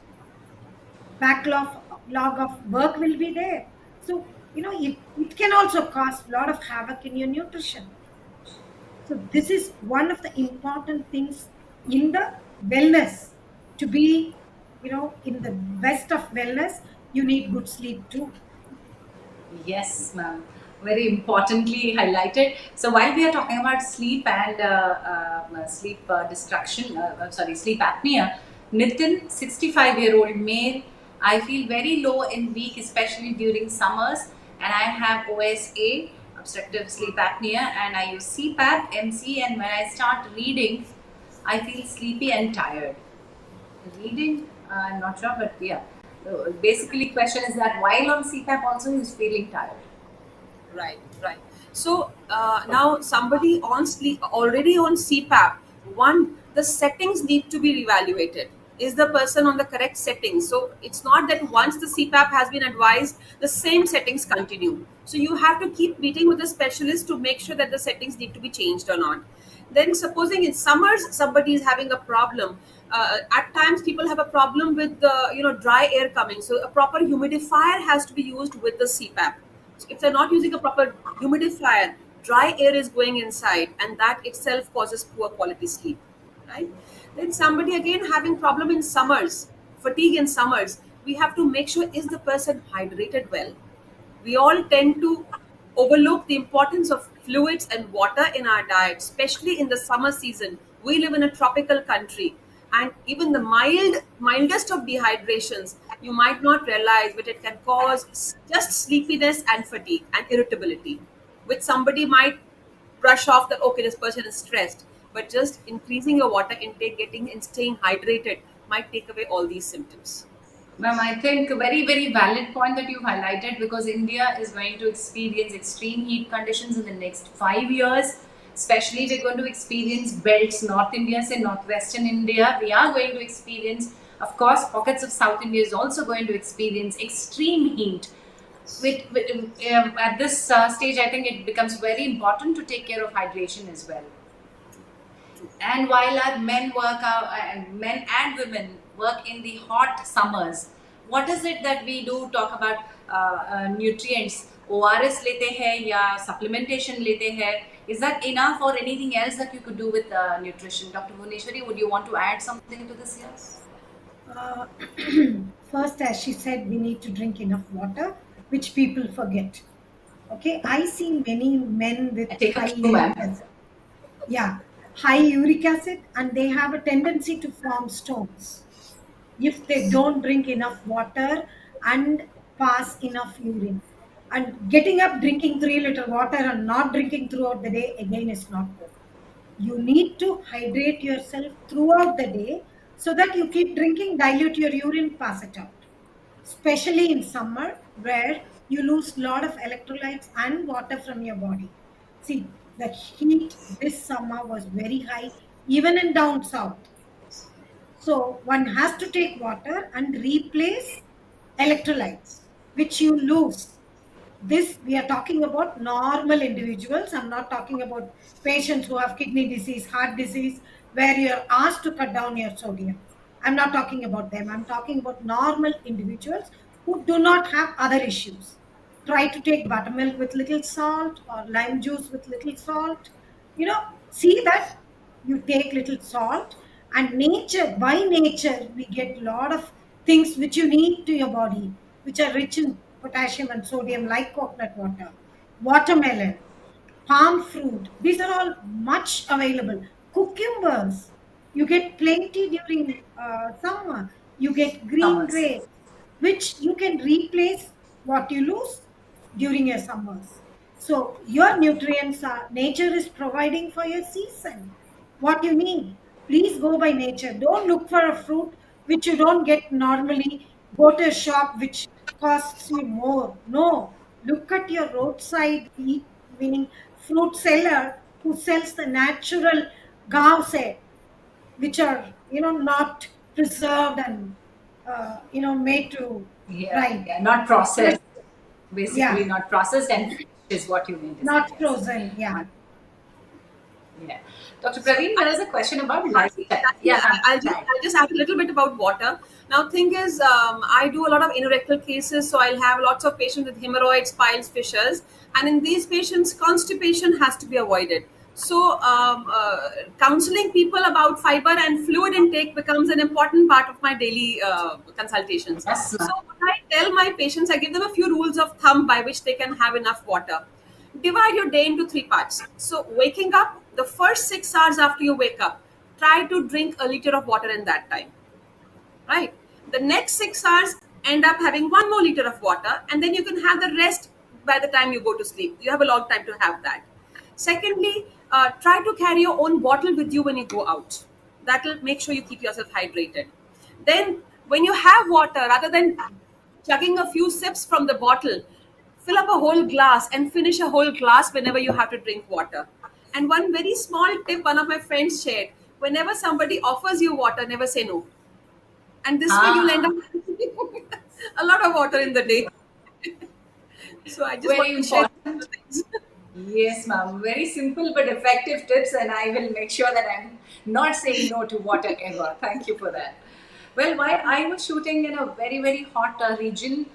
Backlog log of work will be there. So, it can also cause a lot of havoc in your nutrition. So, this is one of the important things in the wellness. To be, in the best of wellness, you need good sleep too. Yes, ma'am. Very importantly highlighted. So while we are talking about sleep and sleep destruction, sleep apnea, Nitin, 65-year-old male, I feel very low in week, especially during summers, and I have OSA, obstructive sleep apnea, and I use CPAP, MC, and when I start reading, I feel sleepy and tired. Reading, I'm not sure, but yeah. So basically, question is that while on CPAP, also he's feeling tired. Right, right. So now somebody on sleep already on CPAP. One, the settings need to be reevaluated. Is the person on the correct settings? So it's not that once the CPAP has been advised, the same settings continue. So you have to keep meeting with the specialist to make sure that the settings need to be changed or not. Then supposing in summers somebody is having a problem. At times people have a problem with the dry air coming. So a proper humidifier has to be used with the CPAP. So if they're not using a proper humidifier, dry air is going inside, and that itself causes poor quality sleep. Right? Then somebody again having problem in summers, fatigue in summers. We have to make sure, is the person hydrated well? We all tend to overlook the importance of fluids and water in our diet, especially in the summer season. We live in a tropical country, and even the mildest of dehydrations, you might not realize, but it can cause just sleepiness and fatigue and irritability, which somebody might brush off that okay, this person is stressed, but just increasing your water intake, getting and staying hydrated might take away all these symptoms. Ma'am, I think a very, very valid point that you highlighted, because India is going to experience extreme heat conditions in the next 5 years. Especially, we're going to experience belts, North India, say Northwestern India. We are going to experience, of course, pockets of South India is also going to experience extreme heat. At this stage, I think it becomes very important to take care of hydration as well. And while our men and women work in the hot summers, what is it that we do talk about nutrients? ORS लेते हैं या supplementation लेते हैं? Is that enough or anything else that you could do with nutrition? Dr. Bhuneshwari, would you want to add something to this here? Uh, First, as she said, we need to drink enough water, which people forget. Okay, I see many men with I take a high cue, uric ma'am. acid. Yeah, high uric acid, and they have a tendency to form stones if they don't drink enough water and pass enough urine. And getting up drinking 3 liter water and not drinking throughout the day again is not good. You need to hydrate yourself throughout the day so that you keep drinking, dilute your urine, pass it out. Especially in summer where you lose a lot of electrolytes and water from your body. See, the heat this summer was very high, even in down south. So one has to take water and replace electrolytes, which you lose. This we are talking about normal individuals. I'm not talking about patients who have kidney disease, heart disease, where you're asked to cut down your sodium. I'm not talking about them. I'm talking about normal individuals who do not have other issues. Try to take buttermilk with little salt or lime juice with little salt. See that you take little salt, and nature, by nature, we get a lot of things which you need to your body, which are rich in potassium and sodium, like coconut water, watermelon, palm fruit. These are all much available. Cucumbers, you get plenty during summer. You get green Summers. grapes, which you can replace what you lose during your summers. So your nutrients are nature is providing for your season. What you need, please go by nature. Don't look for a fruit which you don't get normally. Go to a shop which costs you more. No, look at your roadside meaning fruit seller who sells the natural gav, which are not preserved and made to Yeah, dry. yeah, not processed. Basically, Yeah, not processed and fresh is what you mean to say. not Yes. frozen. Yeah. Yeah. Dr. So Praveen, there is a question about lifestyle. exactly, Yeah, ma'am. I'll just add a little bit about water. Now, thing is, I do a lot of anorectal cases, so I'll have lots of patients with hemorrhoids, piles, fissures, and in these patients, constipation has to be avoided. So, counseling people about fiber and fluid intake becomes an important part of my daily consultations. Yes, So, ma'am. when I tell my patients, I give them a few rules of thumb by which they can have enough water. Divide your day into three parts. So, waking up, the first 6 hours after you wake up, try to drink a liter of water in that time, right? The next 6 hours, end up having 1 more liter of water, and then you can have the rest by the time you go to sleep. You have a long time to have that. Secondly, try to carry your own bottle with you when you go out. That will make sure you keep yourself hydrated. Then, when you have water, rather than chugging a few sips from the bottle, fill up a whole glass and finish a whole glass whenever you have to drink water. And one very small tip one of my friends shared: whenever somebody offers you water, never say no. And this way you'll end Ah, up a lot of water in the day. So I just very want to share important. these things. Yes, ma'am. Very simple but effective tips, and I will make sure that I'm not saying no to water ever. Thank you for that. Well, while I was shooting in a very, very hot region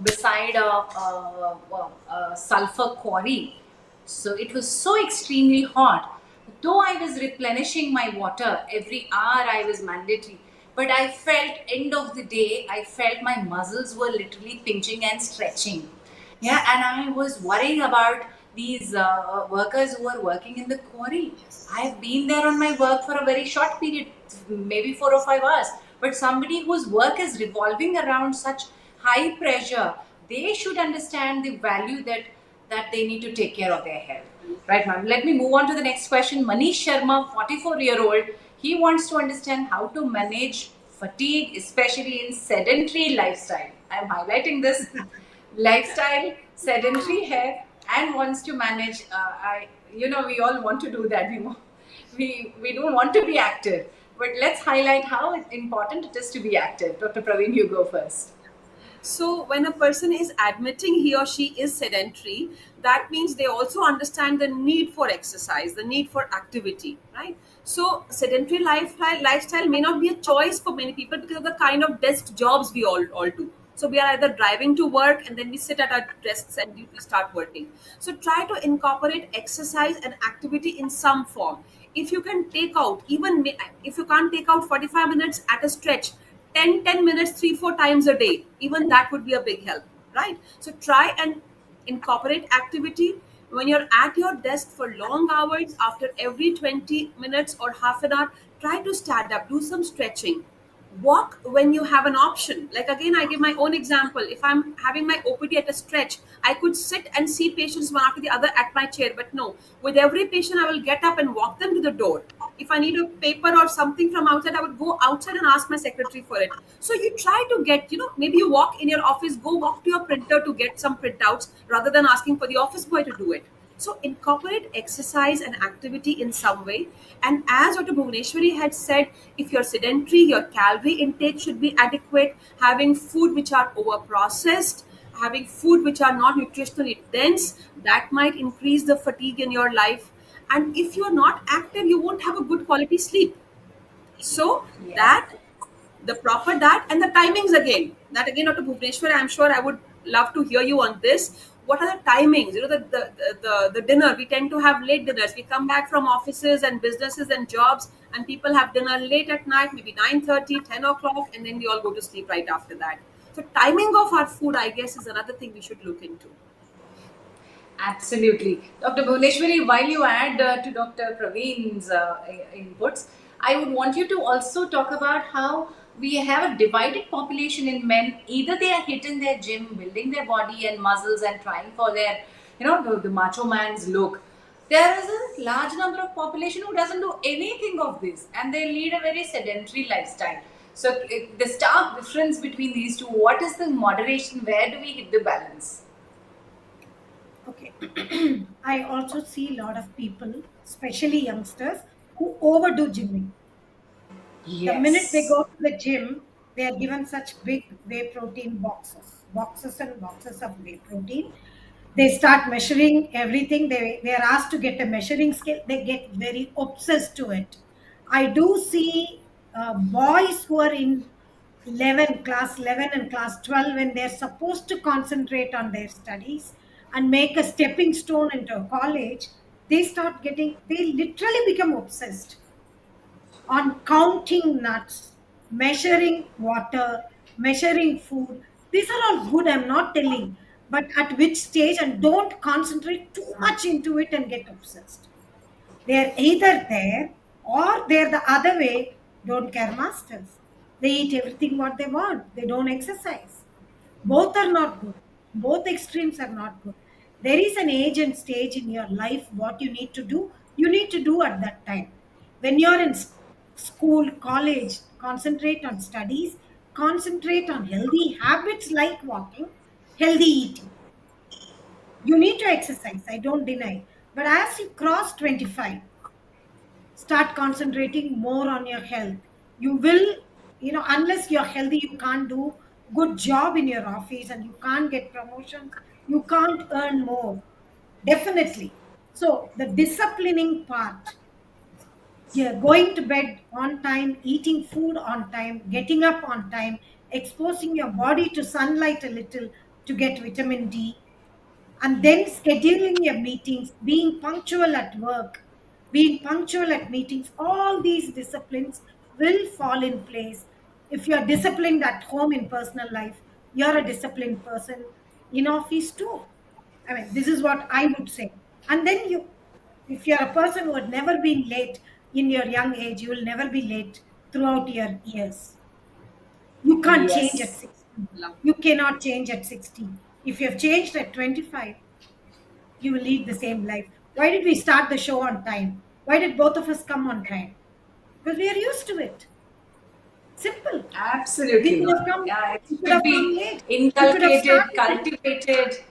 beside a sulfur quarry, so it was so extremely hot. Though I was replenishing my water every hour, I was mandatory. But I felt, end of the day, I felt my muscles were literally pinching and stretching. Yeah, and I was worrying about these workers who are working in the quarry. I've been there on my work for a very short period, maybe 4 or 5 hours. But somebody whose work is revolving around such high pressure, they should understand the value that they need to take care of their health. Right, ma'am. Let me move on to the next question. Manish Sharma, 44-year-old, he wants to understand how to manage fatigue, especially in sedentary lifestyle. I'm highlighting this lifestyle, sedentary hair, and wants to manage. We all want to do that. We don't want to be active, but let's highlight how important it is to be active. Dr. Praveen, you go first. So when a person is admitting he or she is sedentary, that means they also understand the need for exercise, the need for activity, right? So sedentary lifestyle may not be a choice for many people because of the kind of desk jobs we all do. So we are either driving to work and then we sit at our desks and we start working. So try to incorporate exercise and activity in some form. If you can take out, if you can't take out 45 minutes at a stretch, 10 minutes 3 4 times a day, even that would be a big help, right? So try and incorporate activity. When you're at your desk for long hours, after every 20 minutes or half an hour, try to stand up, do some stretching, walk when you have an option. Like, again, I give my own example. If I'm having my OPD at a stretch, I could sit and see patients one after the other at my chair, but no, with every patient I will get up and walk them to the door. If I need a paper or something from outside, I would go outside and ask my secretary for it. So you try to get, maybe you walk in your office, go walk to your printer to get some printouts rather than asking for the office boy to do it. So incorporate exercise and activity in some way. And as Dr. Bhuvaneshwari had said, if you're sedentary, your calorie intake should be adequate. Having food which are over processed, having food which are not nutritionally dense, that might increase the fatigue in your life. And if you're not active, you won't have a good quality sleep. So Yes. that the proper diet and the timings, again, that again, Dr. Bhuvneshwar, I'm sure I would love to hear you on this. What are the timings? The dinner, we tend to have late dinners. We come back from offices and businesses and jobs, and people have dinner late at night, maybe 9:30, 10 o'clock, and then we all go to sleep right after that. So timing of our food, I guess, is another thing we should look into. Absolutely. Dr. Bhuvneshwari, while you add to Dr. Praveen's inputs, I would want you to also talk about how we have a divided population in men. Either they are hitting their gym, building their body and muscles and trying for their, the macho man's look. There is a large number of population who doesn't do anything of this and they lead a very sedentary lifestyle. So the stark difference between these two, what is the moderation? Where do we hit the balance? Okay. I also see a lot of people, especially youngsters, who overdo gymming. The minute they Yes. go to the gym, they are given such big whey protein boxes, boxes and boxes of whey protein. They start measuring everything. They are asked to get a measuring scale. They get very obsessed to it. I do see boys who are in 11, class 11 and class 12, when they're supposed to concentrate on their studies and make a stepping stone into a college, they literally become obsessed on counting nuts, measuring water, measuring food. These are all good, I'm not telling. But at which stage, and don't concentrate too much into it and get obsessed. They're either there or they're the other way, don't care masters. They eat everything what they want, they don't exercise. Both are not good. Both extremes are not good. There is an age and stage in your life what you need to do at that time. When you're in school, college, concentrate on studies, concentrate on healthy habits like walking, healthy eating. You need to exercise, I don't deny. But as you cross 25, start concentrating more on your health. You will, unless you're healthy, you can't do good job in your office and you can't get promotions, you can't earn more. Definitely. So the disciplining part, yeah, going to bed on time, eating food on time, getting up on time, exposing your body to sunlight a little to get vitamin D, and then scheduling your meetings, being punctual at work, being punctual at meetings, all these disciplines will fall in place. If you're disciplined at home in personal life, you're a disciplined person in office too. I mean, this is what I would say. And then if you're a person who had never been late in your young age, you will never be late throughout your years. You can't change at Yes. 60. Love. You cannot change at 60. If you have changed at 25, you will lead the same life. Why did we start the show on time? Why did both of us come on time? Because we are used to it. Simple. We Absolutely. could have come. Yeah, it We could should have come be late. We could have inculcated, started it. cultivated.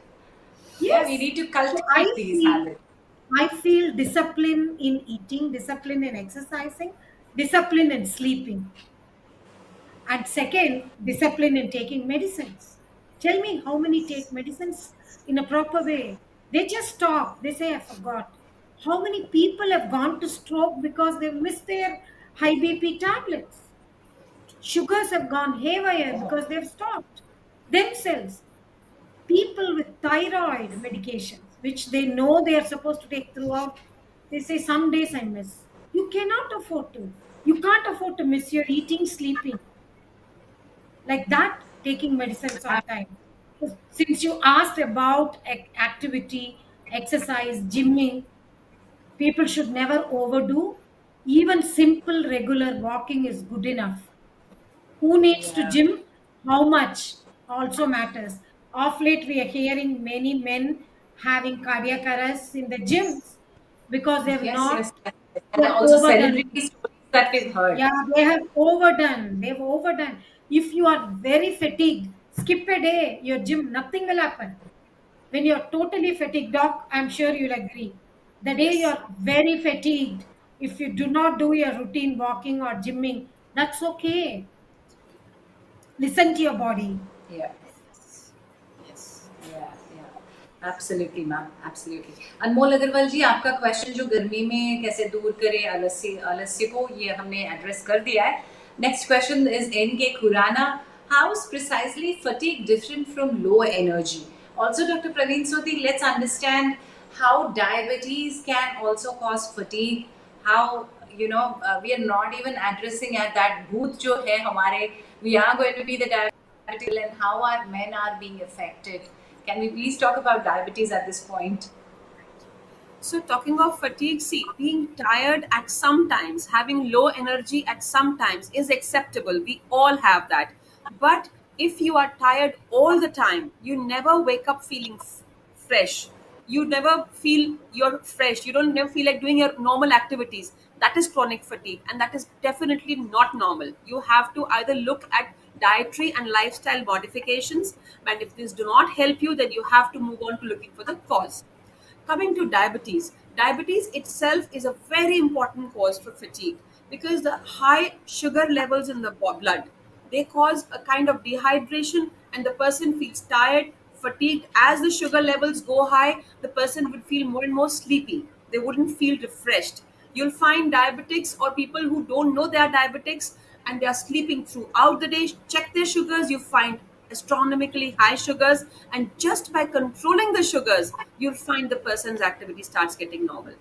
Yeah, we Yes. need to So I cultivate these feel, habits. I feel discipline in eating, discipline in exercising, discipline in sleeping, and second, discipline in taking medicines. Tell me how many take medicines in a proper way. They just stop. They say, I forgot. How many people have gone to stroke because they've missed their high BP tablets? Sugars have gone haywire Oh, because they've stopped themselves. People with thyroid medications, which they know they are supposed to take throughout, they say, some days I miss. You cannot afford to. You can't afford to miss your eating, sleeping, like that, taking medicines on time. Since you asked about activity, exercise, gymming, people should never overdo. Even simple regular walking is good enough. Who needs to yeah. gym? How much also matters. Of late, we are hearing many men having cardiac arrests in the gyms because they have Yes, not, yes, yes, yes. they And have also celebrity overdone. stories that we've heard. Yeah, they have overdone. They've overdone. If you are very fatigued, skip a day, your gym, nothing will happen. When you're totally fatigued, doc, I'm sure you'll agree. The day Yes. you're very fatigued, if you do not do your routine walking or gymming, that's okay. Listen to your body. Yeah. Yes. Yeah, yeah. Absolutely, ma'am. Absolutely. अनमोल अग्रवाल जी, आपका question जो गर्मी में कैसे दूर करें आलस्य आलस्य को, ये हमने एड्रेस कर दिया है. नेक्स्ट क्वेश्चन इज एन के Khurana. How is precisely fatigue different from low energy? Also, Dr. Praveen Sodhi, let's understand how diabetes can also cause fatigue. How, we are not even addressing at that booth जो है हमारे, we are going to be the diabetes and how our men are being affected. Can we please talk about diabetes at this point? So, talking of fatigue, see, being tired at some times, having low energy at some times is acceptable. We all have that. But if you are tired all the time, you never wake up feeling fresh. You never feel you're fresh. You don't never feel like doing your normal activities. That is chronic fatigue, and that is definitely not normal. You have to either look at dietary and lifestyle modifications, and if these do not help you, then you have to move on to looking for the cause. Coming to diabetes, diabetes itself is a very important cause for fatigue because the high sugar levels in the blood, they cause a kind of dehydration and the person feels tired, fatigued. As the sugar levels go high, the person would feel more and more sleepy. They wouldn't feel refreshed. You'll find diabetics or people who don't know they are diabetics and they are sleeping throughout the day. Check their sugars, you find astronomically high sugars, and just by controlling the sugars, you'll find the person's activity starts getting normal.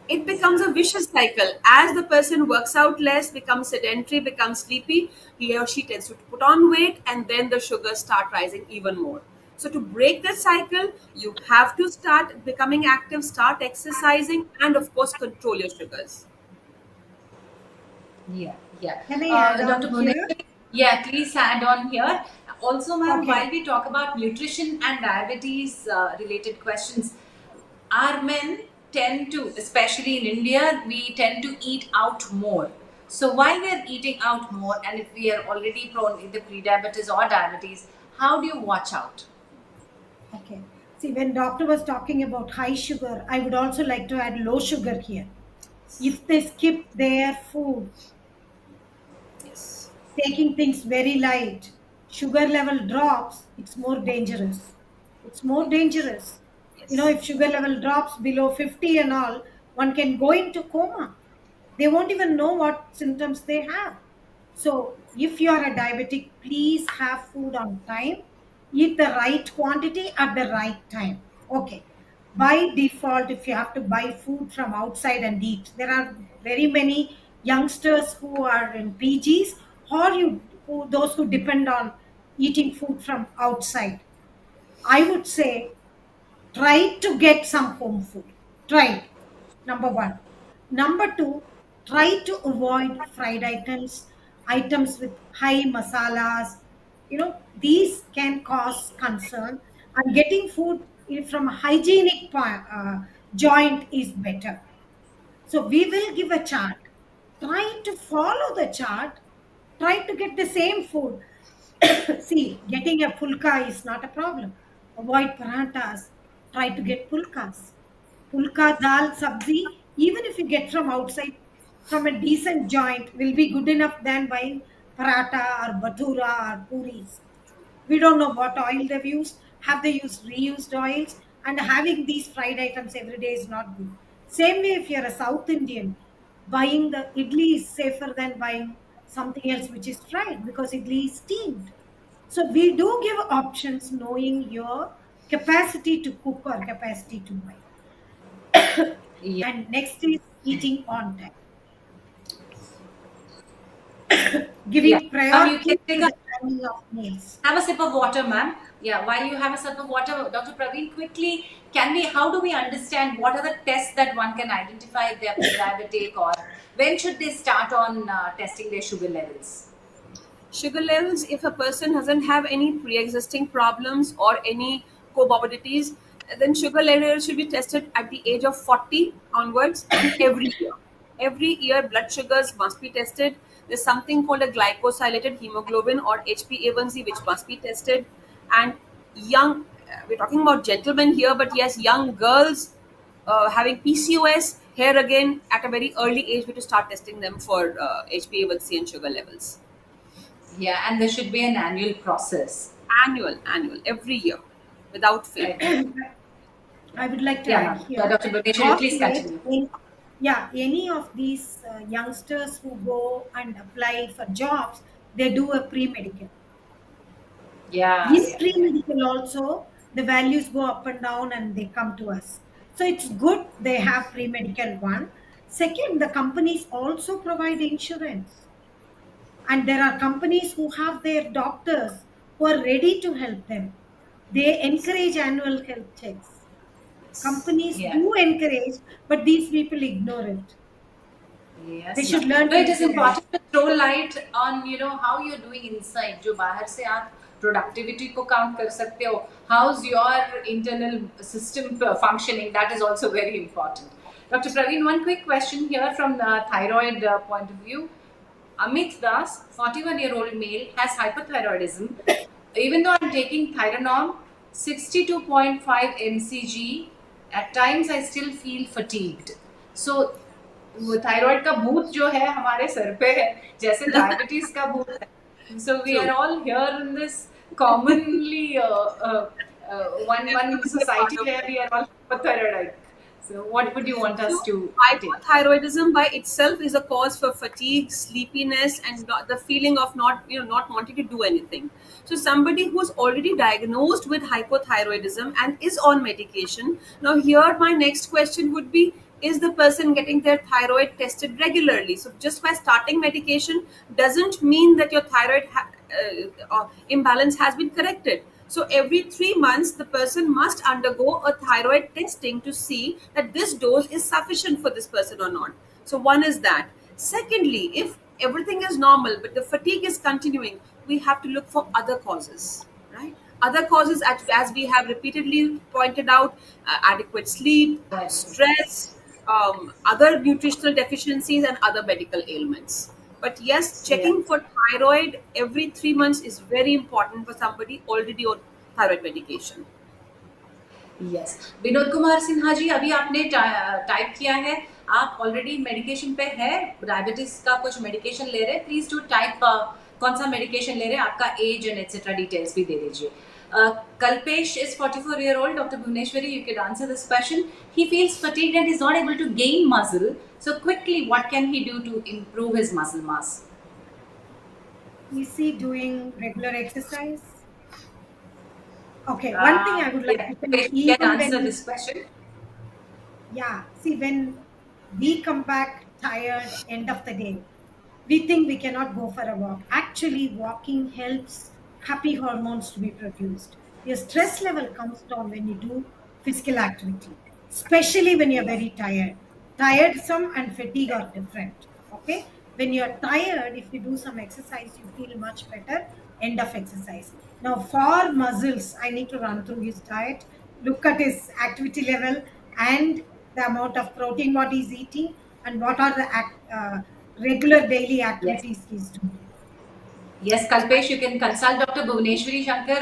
It becomes a vicious cycle. As the person works out less, becomes sedentary, becomes sleepy, he or she tends to put on weight, and then the sugars start rising even more. So, to break the cycle, you have to start becoming active, start exercising, and of course, control your sugars. Yeah, yeah. Can I add Dr. on here? Bhunesh, yeah, please add on here. Also, ma'am, while Okay. we talk about nutrition and diabetes related questions, our men tend to, especially in India, we tend to eat out more. So while we are eating out more, and if we are already prone either pre-diabetes or diabetes, how do you watch out? Okay. See, when doctor was talking about high sugar, I would also like to add low sugar here. If they skip their food, Yes. taking things very light, sugar level drops, it's more dangerous. It's more dangerous. Yes. If sugar level drops below 50 and all, one can go into coma. They won't even know what symptoms they have. So, if you are a diabetic, please have food on time, eat the right quantity at the right time. Okay. By default, if you have to buy food from outside and eat, there are very many youngsters who are in PGs, or those who depend on eating food from outside. I would say try to get some home food. Try. Number one. Number two, try to avoid fried items, items with high masalas. These can cause concern. And getting food from a hygienic joint is better. So we will give a chart. Try to follow the chart. Try to get the same food. See, getting a pulka is not a problem. Avoid parathas. Try to get pulkas. Pulka, dal, sabzi, even if you get from outside, from a decent joint, will be good enough than buying paratha or bhatura or puris. We don't know what oil they've used. Have they used reused oils? And having these fried items every day is not good. Same way, if you're a South Indian, buying the idli is safer than buying something else which is fried, because idli is steamed. So we do give options knowing your capacity to cook or capacity to buy. Yeah. And next is eating on time, Yeah. giving Ma'am, you can priority take to a the timing of meals. have a sip of water, ma'am. Yeah, while you have a sip of water, Dr. Praveen, quickly, how do we understand what are the tests that one can identify if they are pre-diabetic, or when should they start on testing their sugar levels? Sugar levels, if a person doesn't have any pre-existing problems or any comorbidities, then sugar levels should be tested at the age of 40 onwards, and every year. Every year, blood sugars must be tested. There's something called a glycosylated hemoglobin or HbA1c, which must be tested. And young, we're talking about gentlemen here, but yes, young girls having PCOS, here again at a very early age, we have to start testing them for HbA1c and sugar levels. Yeah, and there should be an annual process. Annual, every year, without fail. I would like to Yeah, add ma'am. here, Dr. Bhuvneshwari, of please late, continue. yeah, any of these youngsters who go and apply for jobs, they do a pre-medical. Yeah, In yeah, yeah. pre-medical also, the values go up and down and they come to us. So it's good they have pre-medical one. Second, the companies also provide insurance. And there are companies who have their doctors who are ready to help them. They encourage annual health checks. Companies Yeah. do encourage, but these people ignore it. They Yes, ma'am. should learn No, to it is utilize. important to throw light on how you're doing inside. जो बाहर से आप productivity को count कर सकते हो. How's your internal system functioning? That is also very important. Dr. Praveen, one quick question here from the thyroid point of view. Amit Das, 41-year-old male, has hypothyroidism. Even though I'm taking Tylenol, 62.5 mcg, at times I still feel fatigued. So वो thyroid का भूत जो है हमारे sir पे है, जैसे diabetes का भूत है. So we are True. all here in this commonly one Everybody a part society of where it. we are all hypothyroid. So what would you want us So, to take? hypothyroidism by itself is a cause for fatigue, sleepiness, and the feeling of not wanting to do anything. So, somebody who's already diagnosed with hypothyroidism and is on medication. Now, here my next question would be: is the person getting their thyroid tested regularly? So, just by starting medication doesn't mean that your thyroid imbalance has been corrected. So every 3 months, the person must undergo a thyroid testing to see that this dose is sufficient for this person or not. So one is that. Secondly, if everything is normal but the fatigue is continuing, we have to look for other causes, right? Other causes, as we have repeatedly pointed out, adequate sleep, Yes. stress, other nutritional deficiencies, and other medical ailments. But yes, Yeah. checking for thyroid every 3 months is very important for somebody already on thyroid medication. Yes. Vinod Kumar Sinha ji, अभी आपने type किया है, आप already medication पे है, diabetes का कुछ medication ले रहे हैं. प्लीज टू टाइप कौन सा मेडिकेशन ले रहे हैं, आपका एज एंड एटसेट्रा डिटेल्स भी दे दीजिए. Kalpesh is 44-year-old. Dr. Bhuvneshwari, you could answer this question. He feels fatigued and is not able to gain muscle. So quickly, what can he do to improve his muscle mass? Is he doing regular exercise? Okay, one thing I would like Yeah, to say, if you can even answer when, this question. yeah, see, when we come back tired end of the day, we think we cannot go for a walk. Actually, walking helps happy hormones to be produced. Your stress level comes down when you do physical activity, especially when you're very tired. Tiresome and fatigue are different. Okay, when you're tired, if you do some exercise, you feel much better. End of exercise. Now, for muscles, I need to run through his diet, look at his activity level, and the amount of protein what he's eating, and what are the regular daily Yes. activities he's doing. Yes, Kalpesh, you can consult Dr. Bhuvneshwari Shankar.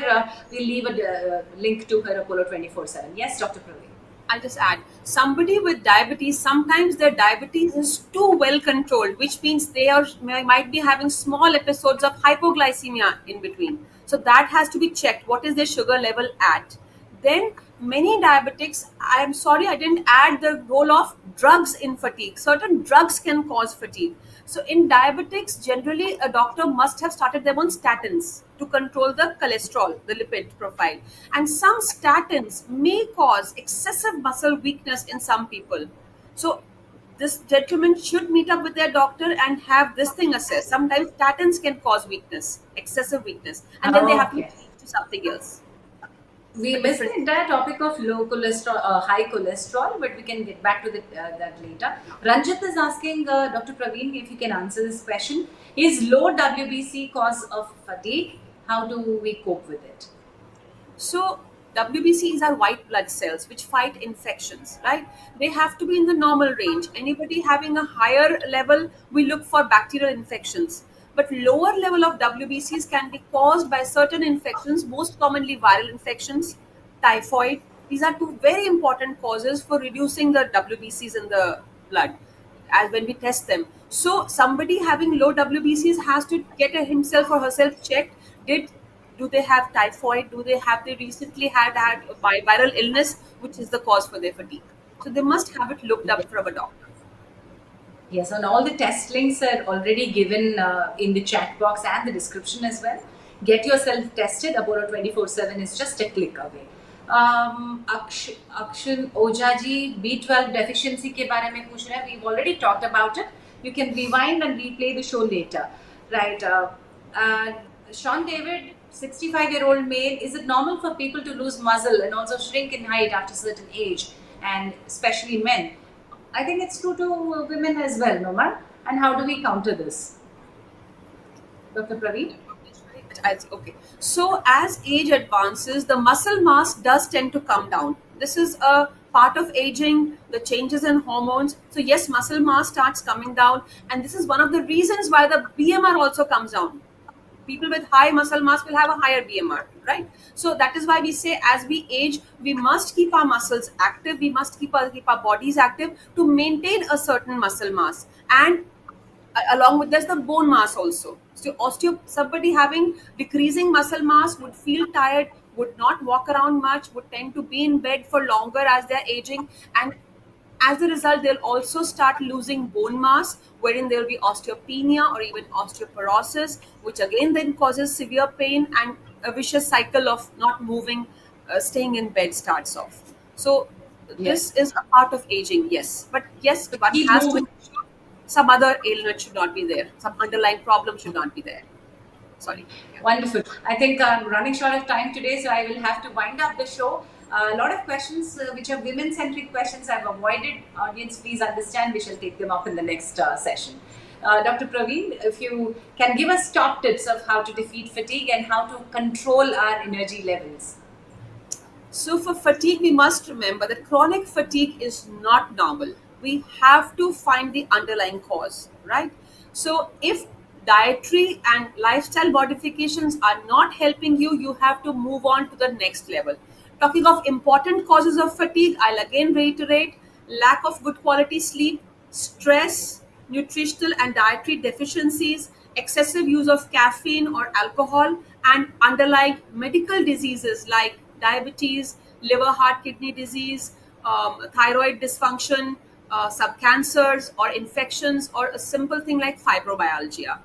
We'll leave a link to her Apollo 24/7. Yes, Dr. Praveen. I'll just add, somebody with diabetes, sometimes their diabetes is too well controlled, which means they might be having small episodes of hypoglycemia in between. So that has to be checked. What is their sugar level at? Then many diabetics, I am sorry, I didn't add the role of drugs in fatigue. Certain drugs can cause fatigue. So in diabetics, generally a doctor must have started them on statins to control the cholesterol, the lipid profile. And some statins may cause excessive muscle weakness in some people. So this gentleman should meet up with their doctor and have this thing assessed. Sometimes statins can cause weakness, excessive weakness, and then they have to be Okay. changed to something else, We a missed the different. entire topic of low cholesterol, high cholesterol, but we can get back to that later. Ranjit is asking Dr. Praveen if you can answer this question. Is low WBC cause of fatigue? How do we cope with it? So WBCs are white blood cells which fight infections, right? They have to be in the normal range. Anybody having a higher level, we look for bacterial infections. But lower level of WBCs can be caused by certain infections, most commonly viral infections, typhoid. These are two very important causes for reducing the WBCs in the blood as when we test them. So somebody having low WBCs has to get himself or herself checked. Did do they have typhoid? Do they recently had a viral illness which is the cause for their fatigue? So they must have it looked up from a doctor. Yes, and all the test links are already given in the chat box and the description as well. Get yourself tested. Apollo 24/7 is just a click away. Akshan Oja ji B12 deficiency के बारे में पूछ रहे हैं. We've already talked about it. You can rewind and replay the show later. Right. Uh, Sean David, 65-year-old male. Is it normal for people to lose muscle and also shrink in height after a certain age, and especially men? I think it's true to women as well, Nomar. And how do we counter this? Dr. Praveer? Okay. So as age advances, the muscle mass does tend to come down. This is a part of aging, the changes in hormones. So yes, muscle mass starts coming down, and this is one of the reasons why the BMR also comes down. People with high muscle mass will have a higher BMR, right? So that is why we say as we age, we must keep our muscles active. We must keep our bodies active to maintain a certain muscle mass. And along with this, the bone mass also. So somebody having decreasing muscle mass would feel tired, would not walk around much, would tend to be in bed for longer as they're aging, and as a result, they'll also start losing bone mass, wherein there will be osteopenia or even osteoporosis, which again then causes severe pain, and a vicious cycle of not moving, staying in bed starts off. So Yes. this is a part of aging, yes. But yes, So one keep has to moving. ensure some other ailment should not be there, some underlying problem should not be there. Sorry. Yeah. Wonderful. I think I'm running short of time today, so I will have to wind up the show. A lot of questions which are women centric questions I've avoided. Audience, please understand, we shall take them up in the next session. Dr. Praveen, if you can give us top tips of how to defeat fatigue and how to control our energy levels. So, for fatigue, we must remember that chronic fatigue is not normal. We have to find the underlying cause, right? So, if dietary and lifestyle modifications are not helping you, you have to move on to the next level. Talking of important causes of fatigue, I'll again reiterate lack of good quality sleep, stress, nutritional and dietary deficiencies, excessive use of caffeine or alcohol, and underlying medical diseases like diabetes, liver, heart, kidney disease, thyroid dysfunction, subcancers, or infections, or a simple thing like fibromyalgia.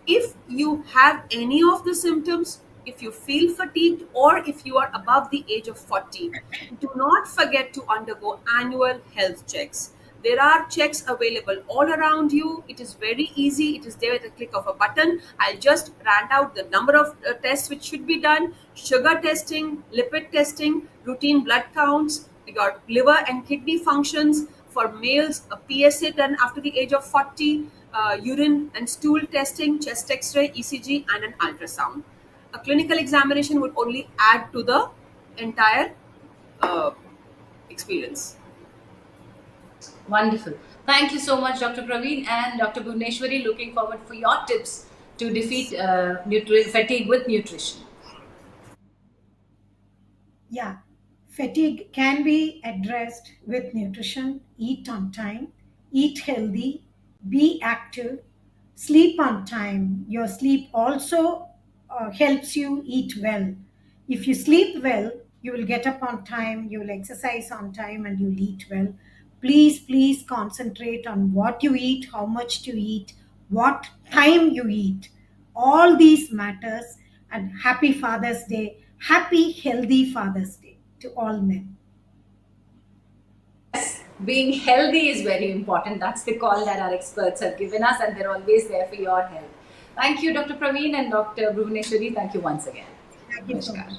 If you have any of the symptoms, if you feel fatigued, or if you are above the age of 40, do not forget to undergo annual health checks. There are checks available all around you. It is very easy. It is there at the click of a button. I'll just rant out the number of tests which should be done: sugar testing, lipid testing, routine blood counts, your liver and kidney functions. For males, a PSA done after the age of 40, urine and stool testing, chest x-ray, ECG, and an ultrasound. A clinical examination would only add to the entire uh, experience. Wonderful. Thank you so much, Dr. Praveen and Dr. Bhuvneshwari. Looking forward for your tips to defeat fatigue with nutrition. Yeah. Fatigue can be addressed with nutrition, eat on time, eat healthy, be active, sleep on time. Your sleep also helps you eat well. If you sleep well, you will get up on time, you will exercise on time, and you'll eat well. Please, please concentrate on what you eat, how much to eat, what time you eat. All these matters. And happy Father's Day. Happy, healthy Father's Day to all men. Being healthy is very important. That's the call that our experts have given us, and they're always there for your health. Thank you, Dr. Praveen and Dr. Bhuvaneshwari. Thank you once again. Thank you so Namaskar. much.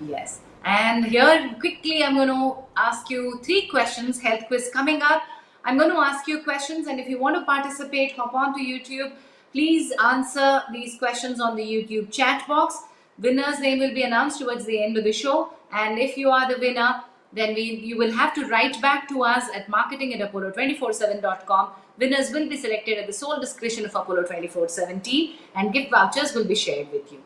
Yes. And here, quickly, I'm going to ask you 3 questions. Health quiz coming up. I'm going to ask you questions, and if you want to participate, hop on to YouTube. Please answer these questions on the YouTube chat box. Winner's name will be announced towards the end of the show. And if you are the winner, then you will have to write back to us at marketing@apollo247.com. Winners will be selected at the sole discretion of Apollo 24/7 team, and gift vouchers will be shared with you.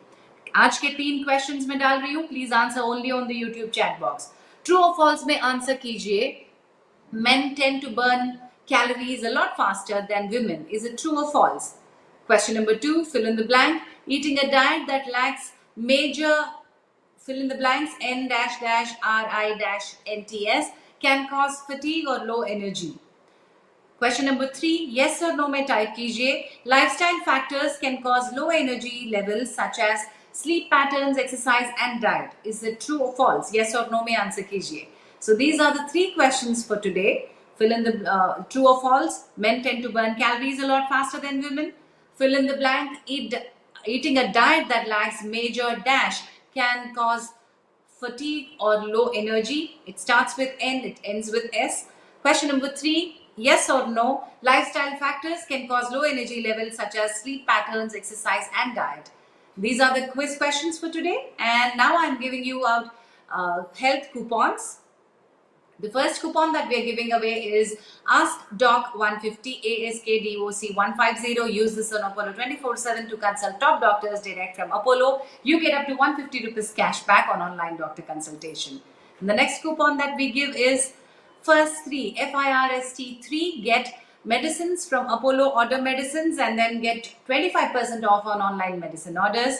आज के 3 questions में डाल रही हूँ, please answer only on the YouTube chat box. True और false में answer कीजिए. Men tend to burn calories a lot faster than women. Is it true or false? Question number 2, fill in the blank. Eating a diet that lacks major fill in the blanks N-RI-NTS can cause fatigue or low energy. Question number 3, yes or no में type कीजिए. Lifestyle factors can cause low energy levels such as sleep patterns, exercise and diet. Is it true or false? Yes or no में answer कीजिए. So these are the 3 questions for today. Fill in the true or false. Men tend to burn calories a lot faster than women. Fill in the blank. Eating a diet that lacks major dash can cause fatigue or low energy. It starts with N, it ends with S. Question number 3, yes or no, lifestyle factors can cause low energy levels such as sleep patterns, exercise and diet. These are the quiz questions for today, and now I'm giving you out health coupons. The first coupon that we are giving away is Ask Doc 150 ASKDOC 150. Use this on Apollo 24/7 to consult top doctors direct from Apollo. You get up to 150 rupees cash back on online doctor consultation. And the next coupon that we give is First 3 FIRST3. Get medicines from Apollo, order medicines and then get 25% off on online medicine orders.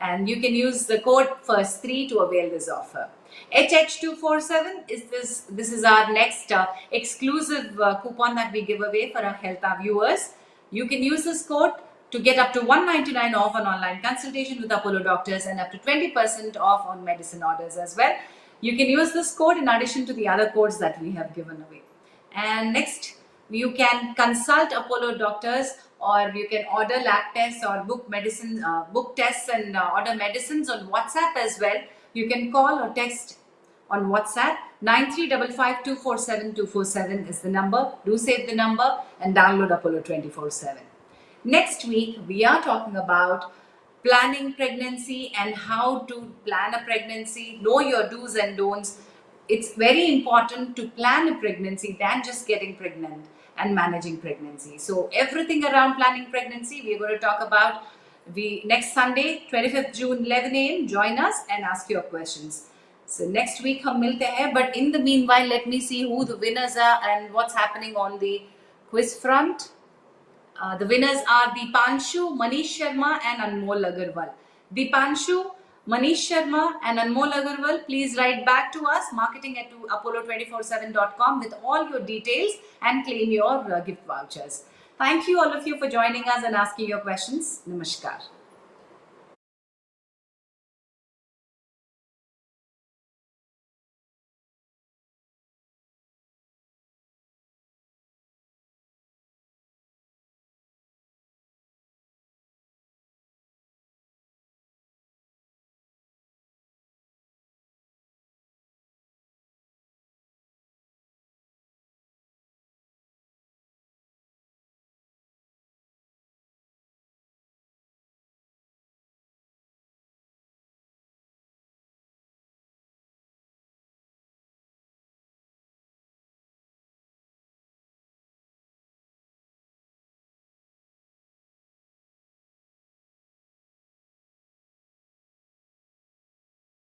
And you can use the code First3 to avail this offer. HH247 is this is our next exclusive coupon that we give away for our Health viewers. You can use this code to get up to 199 off on online consultation with Apollo doctors and up to 20% off on medicine orders as well. You can use this code in addition to the other codes that we have given away. And next, you can consult Apollo doctors, or you can order lab tests or book tests and order medicines on WhatsApp as well. You can call or text on WhatsApp. 9355247247 is the number. Do save the number and download Apollo 24/7. Next week, we are talking about planning pregnancy and how to plan a pregnancy. Know your do's and don'ts. It's very important to plan a pregnancy than just getting pregnant and managing pregnancy. So everything around planning pregnancy, we're going to talk about next Sunday, 25th June, 11 a.m. Join us and ask your questions. So next week hum milte hain, but in the meanwhile, let me see who the winners are and what's happening on the quiz front. The winners are Deepanshu, Manish Sharma and Anmol Agarwal. Deepanshu, Manish Sharma and Anmol Agarwal, please write back to us, marketing@apollo247.com with all your details and claim your gift vouchers. Thank you all of you for joining us and asking your questions. Namaskar.